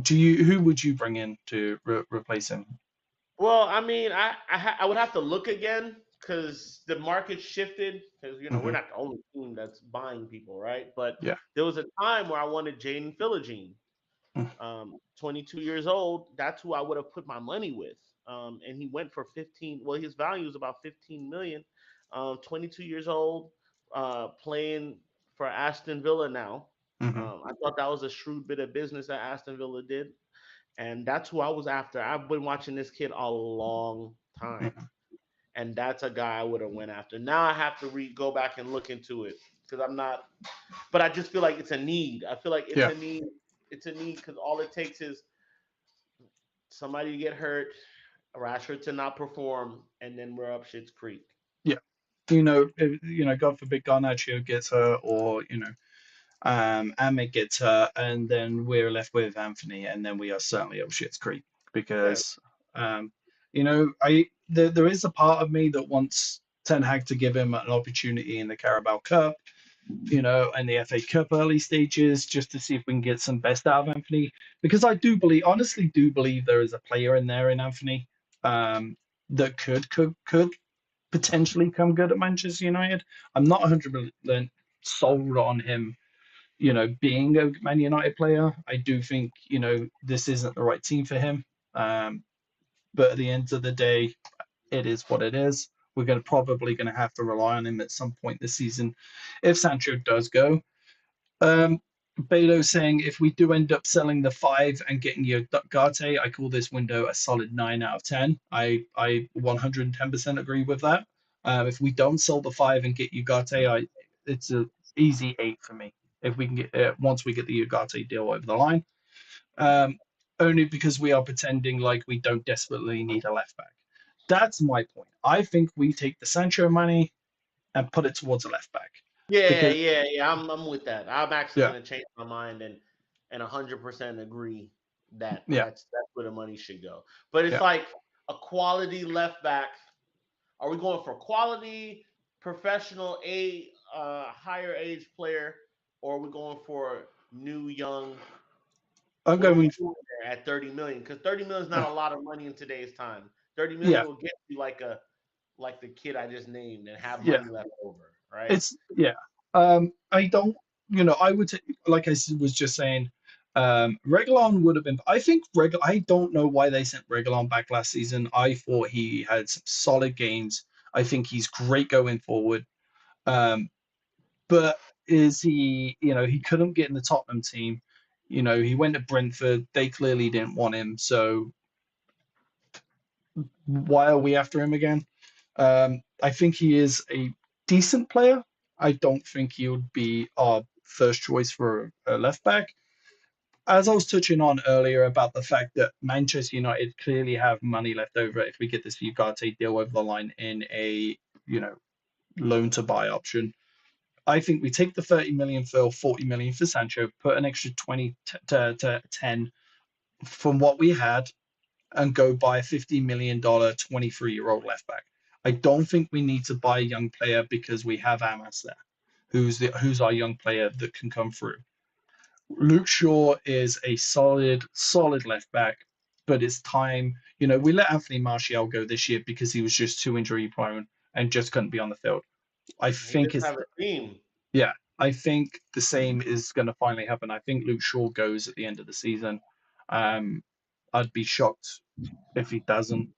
Who would you bring in to replace him? Well, I mean, I would have to look again because the market shifted. Because we're Hmm. not the only team that's buying people, right? But Yeah. there was a time where I wanted Jaden Philogene, 22 years old. That's who I would have put my money with. And he went for 15. Well, his value is about 15 million. 22 years old, playing for Aston Villa now. Hmm. I thought that was a shrewd bit of business that Aston Villa did, and that's who I was after. I've been watching this kid a long time, Hmm. and that's a guy I would have went after. Now I have to go back and look into it because I'm not. But I just feel like it's a need. I feel like it's Yeah. a need. It's a need because all it takes is somebody to get hurt, Rashford to not perform, and then we're up shit's creek. Yeah. God forbid Garnacho gets hurt, or Ahmed gets hurt, and then we're left with Anthony, and then we are certainly up shit's creek Yeah. because um, There is a part of me that wants Ten Hag to give him an opportunity in the Carabao Cup, and the FA Cup early stages, just to see if we can get some best out of Anthony. Because I honestly do believe there is a player in there in Anthony, that could potentially come good at Manchester United. I'm not 100% sold on him, being a Man United player. I do think, this isn't the right team for him. Um, but at the end of the day, it is what it is. We're probably going to have to rely on him at some point this season if Sancho does go. Um, Beto saying if we do end up selling the 5 and getting your Garte, I call this window a solid 9 out of 10. I 110% agree with that. If we don't sell the 5 and get Ugarte, it's a easy 8 for me. If we can get once we get the Ugarte deal over the line, um, only because we are pretending like we don't desperately need a left back. That's my point. I think we take the Sancho money and put it towards a left back Yeah, because yeah, yeah. I'm with that. I'm actually yeah, gonna change my mind and 100% agree that yeah, that's where the money should go. But it's yeah. like a quality left back. Are we going for quality, professional, higher age player, or are we going for new, young? I'm What are we going. doing there at 30 million? Because 30 million is not a lot of money in today's time. 30 Yeah, million will get you like the kid I just named and have yeah. money left over, right? It's yeah. I don't. I would like was just saying. Reguilon would have been. I think I don't know why they sent Reguilon back last season. I thought he had some solid games. I think he's great going forward. Um, but is he? He couldn't get in the Tottenham team. He went to Brentford. They clearly didn't want him. So why are we after him again? I think he is a decent player. I don't think he would be our first choice for a left back. As I was touching on earlier about the fact that Manchester United clearly have money left over if we get this Ugarte deal over the line in a loan to buy option. I think we take the 30 million for 40 million for Sancho, put an extra 20 to 10 from what we had, and go buy a $50 million 23-year-old left back. I don't think we need to buy a young player because we have Amas there, who's our young player that can come through. Luke Shaw is a solid left back, but it's time. We let Anthony Martial go this year because he was just too injury prone and just couldn't be on the field. I He think doesn't it's have a team. yeah. I think the same is going to finally happen. I think Luke Shaw goes at the end of the season. Um, I'd be shocked if he doesn't.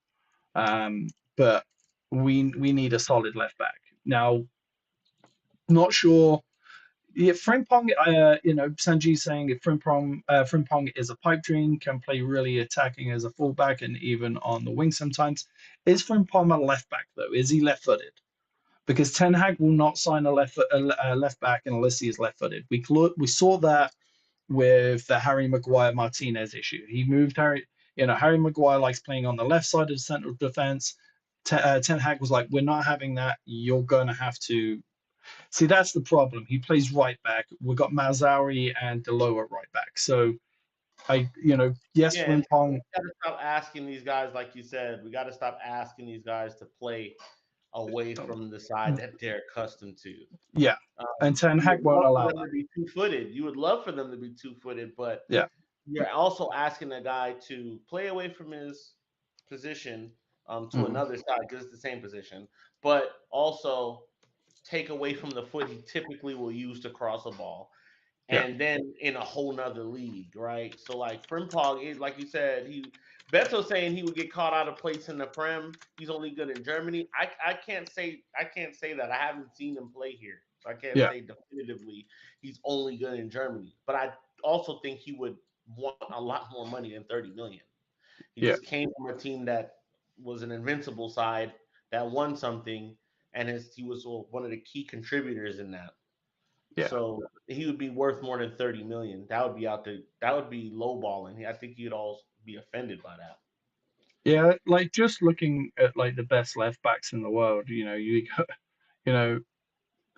Um, but we need a solid left back now. Not sure. Yeah, Frimpong. Sanji's saying if Frimpong is a pipe dream, can play really attacking as a fullback and even on the wing sometimes. Is Frimpong a left back though? Is he left-footed? Because Ten Hag will not sign a left back unless he is left-footed. We saw that with the Harry Maguire Martinez issue. He moved Harry Maguire likes playing on the left side of the central defense. Ten Hag was like, we're not having that. You're going to have to. See, that's the problem. He plays right back. We've got Mazauri and Delo at right back. So yes, Yeah, and we Frimpong. got to stop asking these guys, like you said, we got to stop asking these guys to play away from the side that they're accustomed to. Yeah. And Ten You Hag would won't love for allow them that. to be two-footed. You would love for them to be two-footed, but Yeah. you're also asking a guy to play away from his position to Mm, another side because it's the same position, but also take away from the foot he typically will use to cross a ball yeah. and then in a whole nother league, right? So like Frimpong is like you said, Beto saying he would get caught out of place in the Prem. He's only good in Germany. I can't say that. I haven't seen him play here. So I can't Yeah. say definitively he's only good in Germany. But I also think he would want a lot more money than 30 million. He Yeah. just came from a team that was an invincible side that won something and he was one of the key contributors in that. Yeah. So he would be worth more than 30 million. That would be out there. That would be lowballing. I think you'd all be offended by that. Yeah. Like just looking at like the best left backs in the world, you know,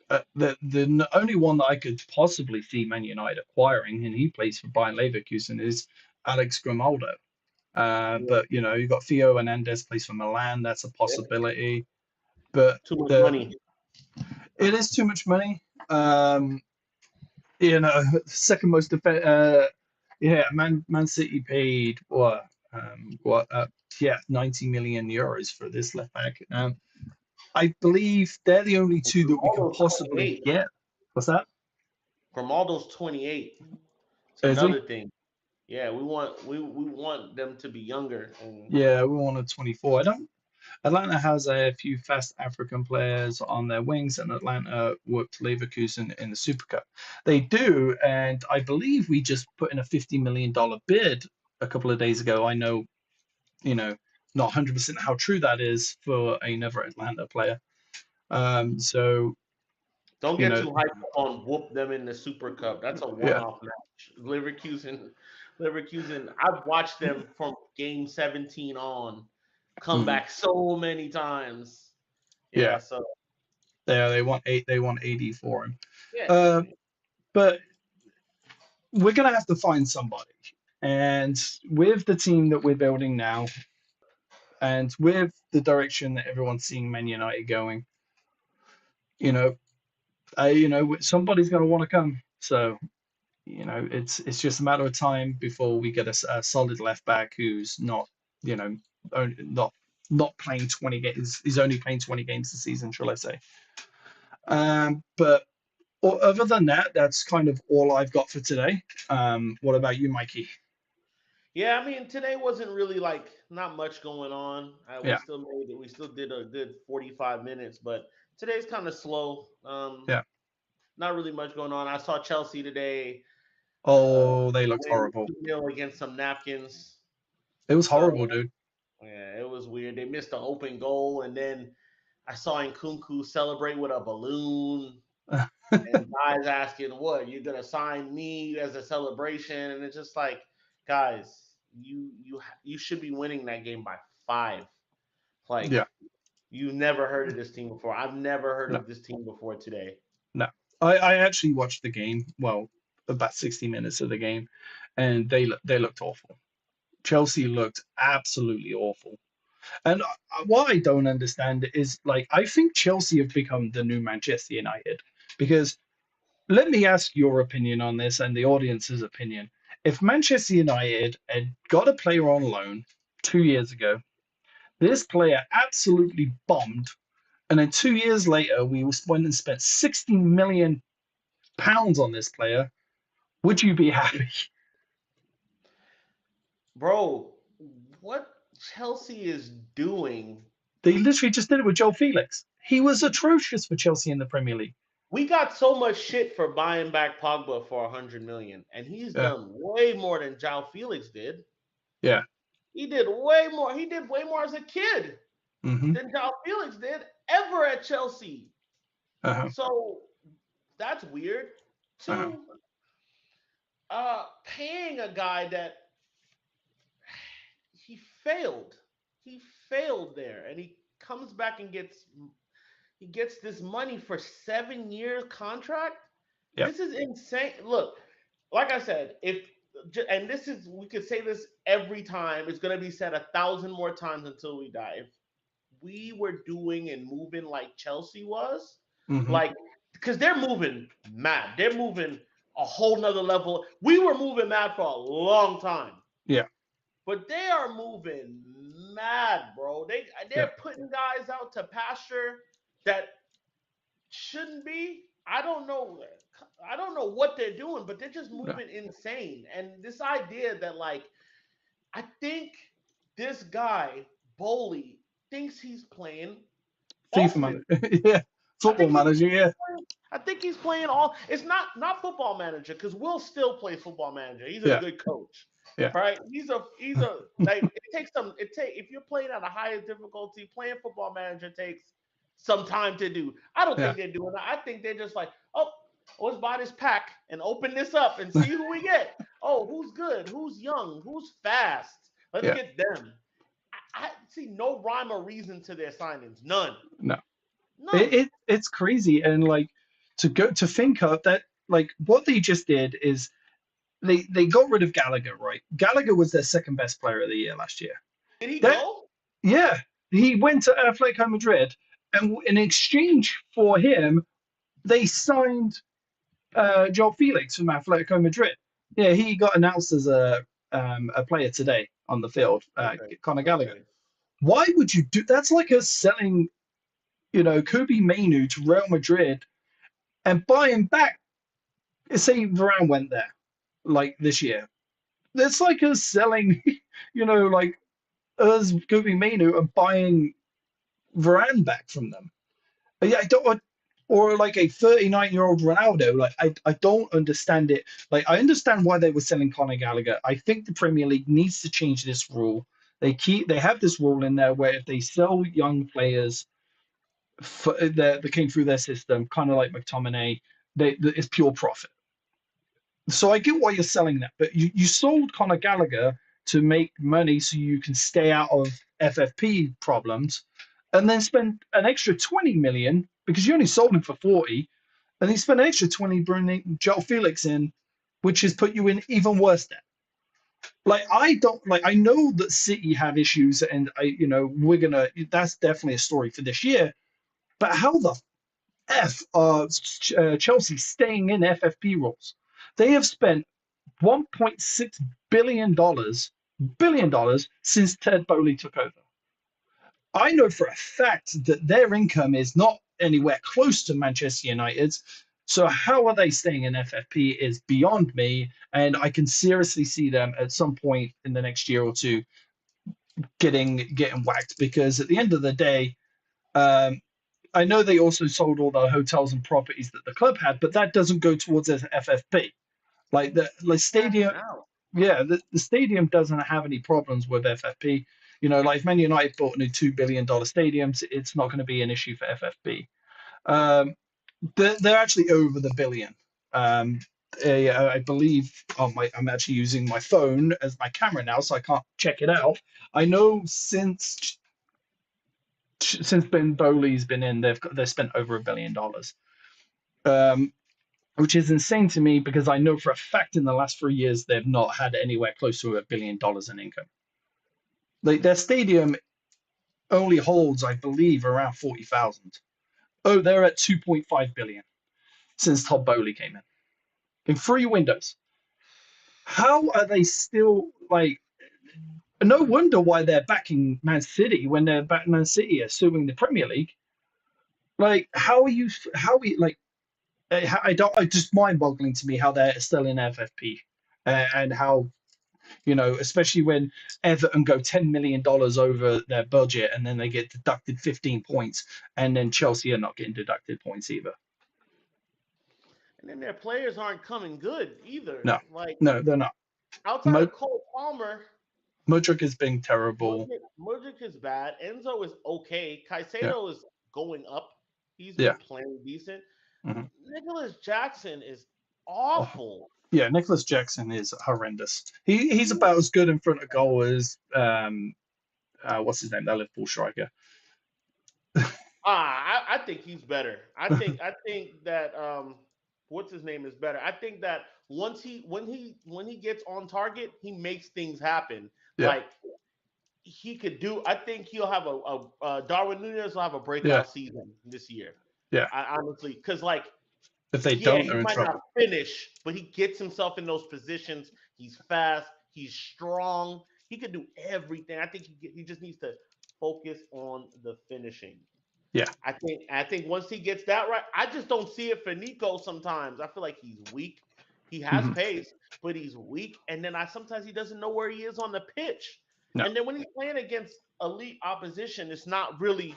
the only one that I could possibly see Man United acquiring, and he plays for Bayern Leverkusen, is Alex Grimaldo. Yeah. But you got Theo Hernandez plays for Milan. That's a Yeah. possibility. But Too much money. it is too much money. Second most Man City paid what 90 million euros for this left back. I believe they're the only two that we can Grimaldo's possibly 28. get. What's that? Grimaldo's 28. It's Is he? another thing. Yeah, we want them to be younger. And Yeah, we wanted 24. I don't. Atlanta has a few fast African players on their wings, and Atlanta worked Leverkusen in the Super Cup. They do, and I believe we just put in a $50 million bid a couple of days ago. I know, not 100% how true that is for another Atlanta player. So, don't you get know, too hyped on whoop them in the Super Cup. That's a yeah, one-off match. Leverkusen. I've watched them from game 17 on come mhm, back so many times. yeah, Yeah, so they want 80 for him. yeah. Uh, but we're gonna have to find somebody. And with the team that we're building now, and with the direction that everyone's seeing Man United going, you know, somebody's going to want to come. So, it's just a matter of time before we get a solid left back who's not, you know, not playing 20 games. He's only playing 20 games a season, shall I say? But other than that, that's kind of all I've got for today. What about you, Mikey? Yeah, I mean, today wasn't really like not much going on. We Yeah, still made it. We still did a good 45 minutes, but today's kind of slow. yeah. Not really much going on. I saw Chelsea today Oh, they looked win horrible. 2-0 against some napkins. It was So horrible, dude. yeah, it was weird. They missed an open goal, and then I saw Nkunku celebrate with a balloon, and guys asking, "What, you're gonna sign me as a celebration?" And it's just like, guys, you should be winning that game by 5. Like, Yeah, you never heard of this team before. I've never heard no, of this team before today. no. I actually watched the game. Well, about 60 minutes of the game, and they looked awful. Chelsea looked absolutely awful. And what I don't understand is, like, I think Chelsea have become the new Manchester United, because let me ask your opinion on this and the audience's opinion. If Manchester United had got a player on loan 2 years ago, this player absolutely bombed, and then 2 years later we went and spent £60 million on this player, would you be happy? Bro, what Chelsea is doing. They literally just did it with Joe Felix. He was atrocious for Chelsea in the Premier League. We got so much shit for buying back Pogba for 100 million, and he's Yeah, done way more than João Felix did. yeah. He did way more. He did way more as a kid Hmm. than João Felix did ever at Chelsea. Uh-huh. So that's weird. Uh-huh. Two, paying a guy that he failed. He failed there, and he comes back and gets this money for 7 year contract. Yep. This is insane. Look, like I said, if and this is we could say this every time. It's gonna be said 1,000 more times until we die. If we were doing and moving like Chelsea was, Hmm. like because they're moving mad. They're moving a whole nother level. We were moving mad for a long time. Yeah. But they are moving mad, bro. Yeah. They're putting guys out to pasture that shouldn't be. I don't know. I don't know what they're doing, but they're just No. moving insane. And this idea that I think this guy Bowley thinks he's playing FIFA ultimate. manager. Yeah. I Football think he's manager. Yeah. I think he's playing all. It's not football manager because Will still plays football manager. He's a Yeah. good coach, Yeah. right? He's a like it takes some. If you're playing at a higher difficulty, playing football manager takes some time to do. I don't Yeah. think they're doing that. I think they're just like, oh, let's buy this pack and open this up and see who we get. Oh, who's good? Who's young? Who's fast? Let's Yeah. get them. I see no rhyme or reason to their signings. None. No. None. It's crazy, and like to think of that, like what they just did is they got rid of Gallagher, right? Gallagher was their second best player of the year last year. Did he That go? Yeah, he went to Atletico Madrid, and in exchange for him, they signed Joel Felix from Atletico Madrid. Yeah, he got announced as a player today on the field, Okay. Conor Gallagher. Okay. Why would you do that's like us selling, Kobe Mainu to Real Madrid and buying back, say Varane went there like this year. That's like us selling, like us Kobe Mainu and buying Varane back from them. Yeah, I don't, or like a 39-year-old Ronaldo. Like I don't understand it. Like I understand why they were selling Conor Gallagher. I think the Premier League needs to change this rule. They have this rule in there where if they sell young players that came through their system, kind of like McTominay, it's pure profit. So I get why you're selling that, but you sold Conor Gallagher to make money so you can stay out of FFP problems, and then spend an extra 20 million because you only sold him for 40, and then spend an extra 20 bringing Joe Felix in, which has put you in even worse debt. Like I don't like I know that City have issues, and we're gonna that's definitely a story for this year. But how the F Chelsea staying in FFP rules? They have spent $1.6 billion since Ted Bowley took over. I know for a fact that their income is not anywhere close to Manchester United's. So how are they staying in FFP is beyond me, and I can seriously see them at some point in the next year or two getting whacked because at the end of the day, um, I know they also sold all the hotels and properties that the club had, but that doesn't go towards FFP. Like the stadium, Cashing out. yeah, the stadium doesn't have any problems with FFP. Like if Man United bought a new $2 billion stadiums, it's not going to be an issue for FFP. Um, they're actually over the billion. Um, I believe I'm actually using my phone as my camera now, so I can't check it out. I know since Ben Bowley's been in, they've spent over $1 billion. Um, which is insane to me because I know for a fact in the last 3 years they've not had anywhere close to $1 billion in income. Like their stadium only holds, I believe, around 40,000. Oh, they're at 2.5 billion since Todd Bowley came in 3 windows. How are they still like? No wonder why they're backing Man City when they're back. Man City are suing the Premier League. Like, how are you? How are you, like? I don't. It's just mind-boggling to me how they're still in FFP, and how especially when Everton go $10 million over their budget and then they get deducted 15 points, and then Chelsea are not getting deducted points either. And then their players aren't coming good either. No, Like no, they're not. outside Mo- of Cole Palmer, Modric has been terrible. Mudryk is bad. Enzo is okay. Yeah, Caicedo is going up. He's yeah. been playing decent. Mhm. Nicholas Jackson is Oh, awful. yeah, Nicholas Jackson is horrendous. He's about as good in front of goal as what's his name, that Liverpool striker. I think he's better. I think that what's his name is better. I think that once when he gets on target, he makes things happen. Yeah, Like he could do. I think he'll have Darwin Nunez will have a yeah, breakout season this year. yeah. I honestly, because like If they yeah, don't, he they're in might not trouble. finish, but he gets himself in those positions. He's fast. He's strong. He could do everything. I think he just needs to focus on the finishing. Yeah. I think once he gets that right, I just don't see it for Nico sometimes. I feel like he's weak. He has Hmm. pace, but he's weak. And then I sometimes he doesn't know where he is on the pitch. No, And then when he's playing against elite opposition, it's not really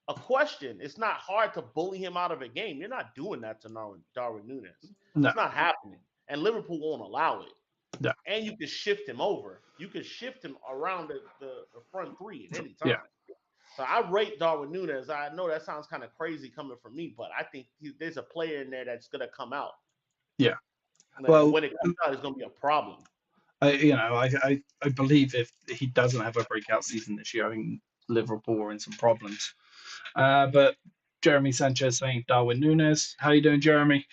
a question. It's not hard to bully him out of a game. You're not doing that to Darwin Nunes. no, It's not happening. And Liverpool won't allow it. no. And you can shift him over. You can shift him around the front three at any Yeah, time. So I rate Darwin Nunes. I know that sounds kind of crazy coming from me, but I think there's a player in there that's going to come out. yeah. And Well, when it comes out, it's going to be a problem. I believe if he doesn't have a breakout season this year, I think Liverpool are in some problems. But Jeremy Sanchez saying Darwin Nunes. How you doing, Jeremy?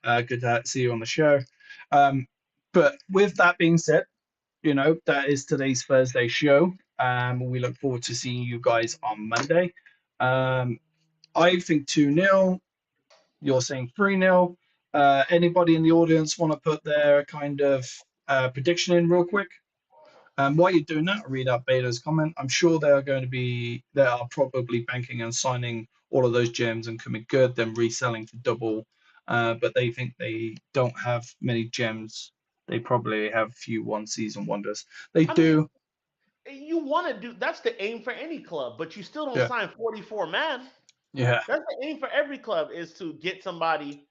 Good to see you on the show. Um, But with that being said, that is today's Thursday show. We look forward to seeing you guys on Monday. Um, I think 2-0. You're saying 3-0. Anybody in the audience want to put their kind of prediction in real quick? While you're doing that, I'll read out Beta's comment. I'm sure they are probably banking on signing all of those gems and coming good, then reselling for double. But they think they don't have many gems. They probably have a few one season wonders. They I mean, do. you want to do that's the aim for any club, but you still don't Yeah. sign 44 man. Yeah. That's the aim for every club is to get somebody,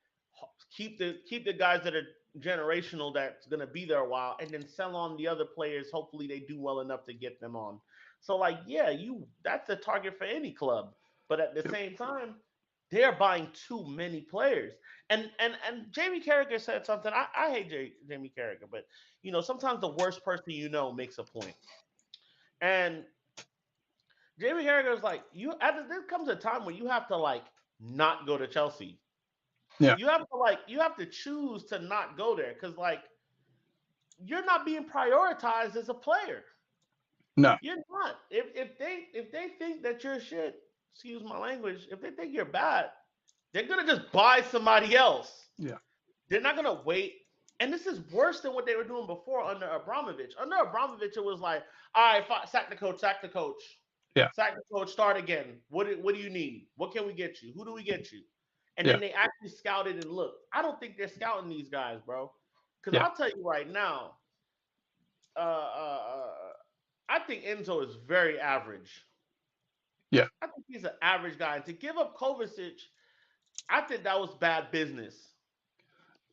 keep the guys that are generational that's gonna be there a while, and then sell on the other players. Hopefully, they do well enough to get them on. So, like, yeah, you that's the target for any club, but at the Yep. same time, they're buying too many players. And Jamie Carragher said something. I hate Jamie Carragher, but sometimes the worst person makes a point. And Jamie Carragher is like, there comes a time when you have to like not go to Chelsea. Yeah. You have to choose to not go there because like you're not being prioritized as a player. No. You're not. If they think that you're shit, excuse my language, if they think you're bad, they're gonna just buy somebody else. Yeah. They're not gonna wait. And this is worse than what they were doing before under Abramovich. Under Abramovich, it was like, all right, sack the coach, sack the coach, Yeah. sack the coach, start again. What do you need? What can we get you? Who do we get you? And Yeah. then they actually scouted and looked. I don't think they're scouting these guys, bro. Because Yeah. I'll tell you right now, uh, uh, uh, I think Enzo is very average. Yeah. I think he's an average guy. And to give up Kovacic, I think that was bad business.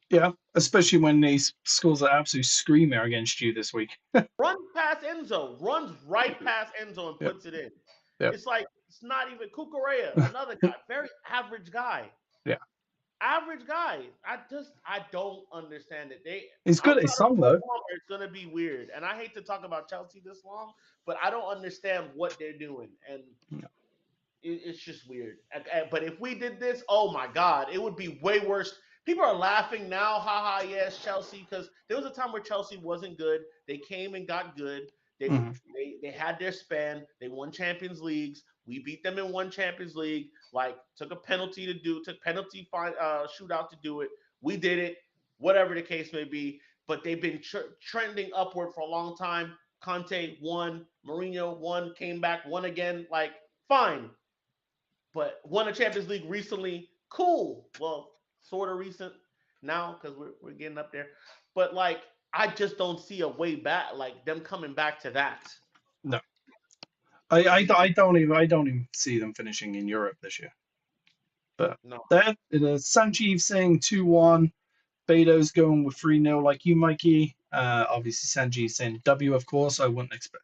Yeah. Especially when these schools are absolute screamer against you this week. Runs past Enzo, runs right past Enzo and Yep. puts it in. Yep. It's like it's not even Cucurella, another guy, very average guy. Yeah. Average guy. I don't understand it. They He's good at his outside of song Cole though. Palmer, it's gonna be weird. And I hate to talk about Chelsea this long, but I don't understand what they're doing, and No. it's just weird. But if we did this, oh my god, it would be way worse. People are laughing now, haha, yes, Chelsea, because there was a time where Chelsea wasn't good. They came and got good. They Hmm. they had their span. They won Champions Leagues. We beat them in one Champions League. Like took penalty shootout to do it. We did it. Whatever the case may be, but they've been trending upward for a long time. Conte won, Mourinho won, came back, won again. Like fine, but won a Champions League recently. Cool. Well, sort of recent now because we're getting up there. But like, I just don't see a way back, like them coming back to that. No. I don't even see them finishing in Europe this year. But No. that Sanjeev saying 2-1. Beto's going with 3-0 like you, Mikey. Obviously Sanjeev saying W, of course. I wouldn't expect.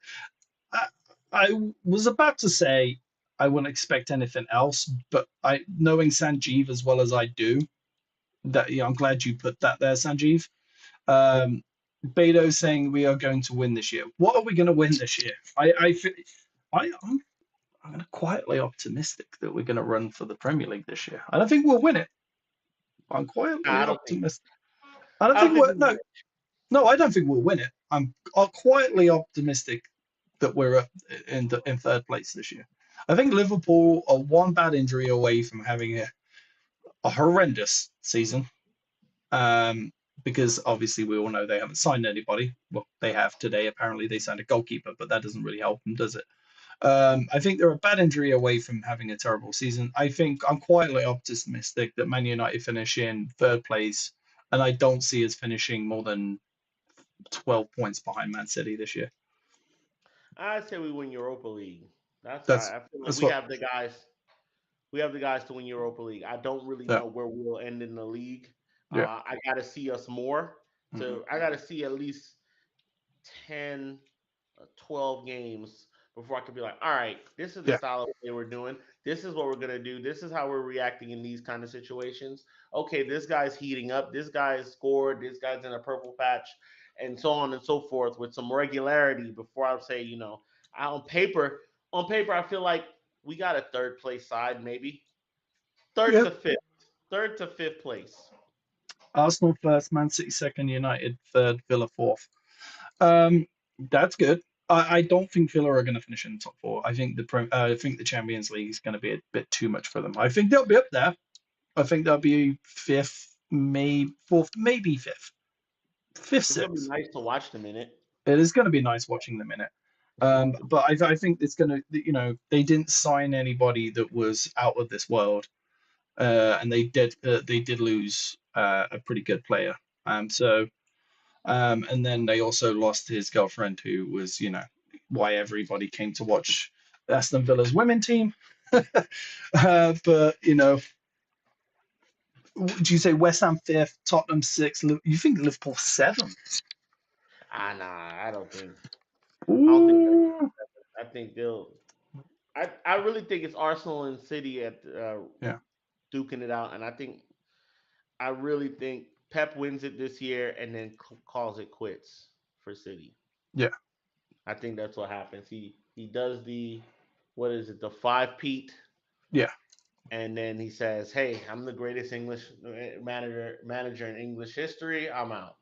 I was about to say I wouldn't expect anything else, but knowing Sanjeev as well as I do, that I'm glad you put that there, Sanjeev. Um, Beto saying we are going to win this year. What are we going to win this year? I'm quietly optimistic that we're going to run for the Premier League this year. I don't think we'll win it. I'm quietly I don't think. optimistic. I don't I don't think think we're we will. no. I don't think we'll win it. I'm quietly optimistic that we're in third place this year. I think Liverpool are one bad injury away from having a horrendous season. Um, because obviously we all know they haven't signed anybody. Well, they have today. Apparently, they signed a goalkeeper, but that doesn't really help them, does it? I think they're a bad injury away from having a terrible season. I think I'm quietly optimistic that Man United finish in third place, and I don't see us finishing more than 12 points behind Man City this year. I say we win Europa League. That's That's I feel like that's we what. have the guys. We have the guys to win Europa League. I don't really Yeah, know where we'll end in the league. yeah, I got to see us more. hmm I got to see at least 10, 12 games before I could be like, all right, this is the yeah, style of play we're doing. This is what we're going to do. This is how we're reacting in these kind of situations. Okay, this guy's heating up. This guy's scored. This guy's in a purple patch, and so on and so forth with some regularity before I would say, on paper, I feel like we got a third place side, maybe third yeah. to fifth, third to fifth place. Arsenal first, Man City second, United third, Villa fourth. That's good. I don't think Villa are going to finish in the top four. I think the Champions League is going to be a bit too much for them. I think they'll be up there. I think they'll be fifth, maybe fourth, maybe fifth, It's gonna be sixth. nice to watch them in it. It is going to be nice watching them in it. But I think it's going to, they didn't sign anybody that was out of this world, and they did lose a pretty good player. And then they also lost his girlfriend, who was, why everybody came to watch Aston Villa's women team. But do you say West Ham fifth, Tottenham sixth? You think Liverpool seventh? Nah, I don't think. Ooh. I think they'll. I really think it's Arsenal and City at Yeah. duking it out, and I really think Pep wins it this year and then calls it quits for City. Yeah. I think that's what happens. He does what is it, the 5-peat, Yeah. and then he says, "Hey, I'm the greatest English manager in English history. I'm out.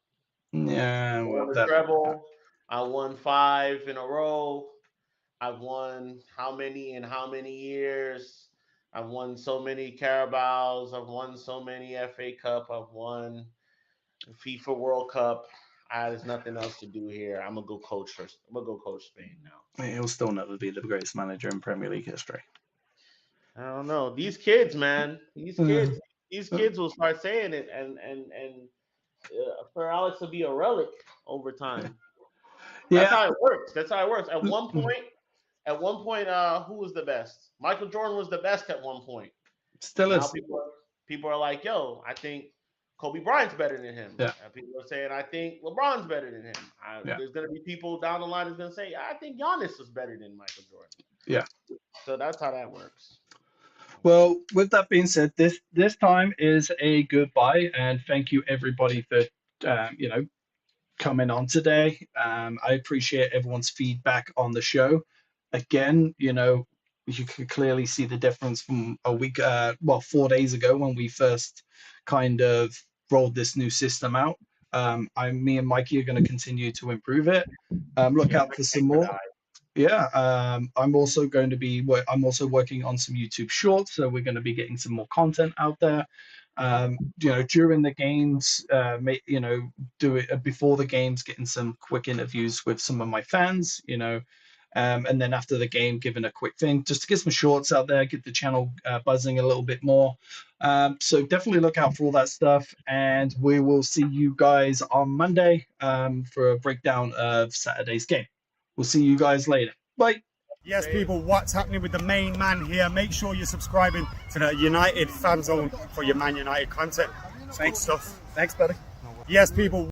Yeah. I Well, won the that. treble. I won 5 in a row. I've won how many in how many years? I've won so many Carabaos. I've won so many FA Cup. I've won FIFA World Cup. There's nothing else to do here. I'm gonna go coach first. I'm gonna go coach Spain now. He'll still never be the greatest manager in Premier League history. I don't know. These kids, man. These kids will start saying it, and for Alex to be a relic over time. That's Yeah. how it works. That's how it works. At one point, who was the best? Michael Jordan was the best at one point. Still Now is. people are like, yo, I think Kobe Bryant's better than him. Yeah. And people are saying, I think LeBron's better than him. Yeah. There's going to be people down the line that's going to say, I think Giannis is better than Michael Jordan. Yeah. So that's how that works. Well, with that being said, this time is a goodbye, and thank you everybody for coming on today. I appreciate everyone's feedback on the show. Again, you can clearly see the difference from a week, 4 days ago when we first kind of rolled this new system out. Me and Mikey are going to continue to improve it. Look out for some more. Yeah, I'm also working on some YouTube shorts, so we're going to be getting some more content out there. During the games, do it before the games, getting some quick interviews with some of my fans, and then after the game, giving a quick thing just to get some shorts out there, get the channel buzzing a little bit more. So definitely look out for all that stuff, and we will see you guys on Monday for a breakdown of Saturday's game. We'll see you guys later. Bye. Yes, people, what's happening with the main man here? Make sure you're subscribing to the United Fan Zone for your Man United content. Thanks, stuff. Thanks, buddy. Yes, people.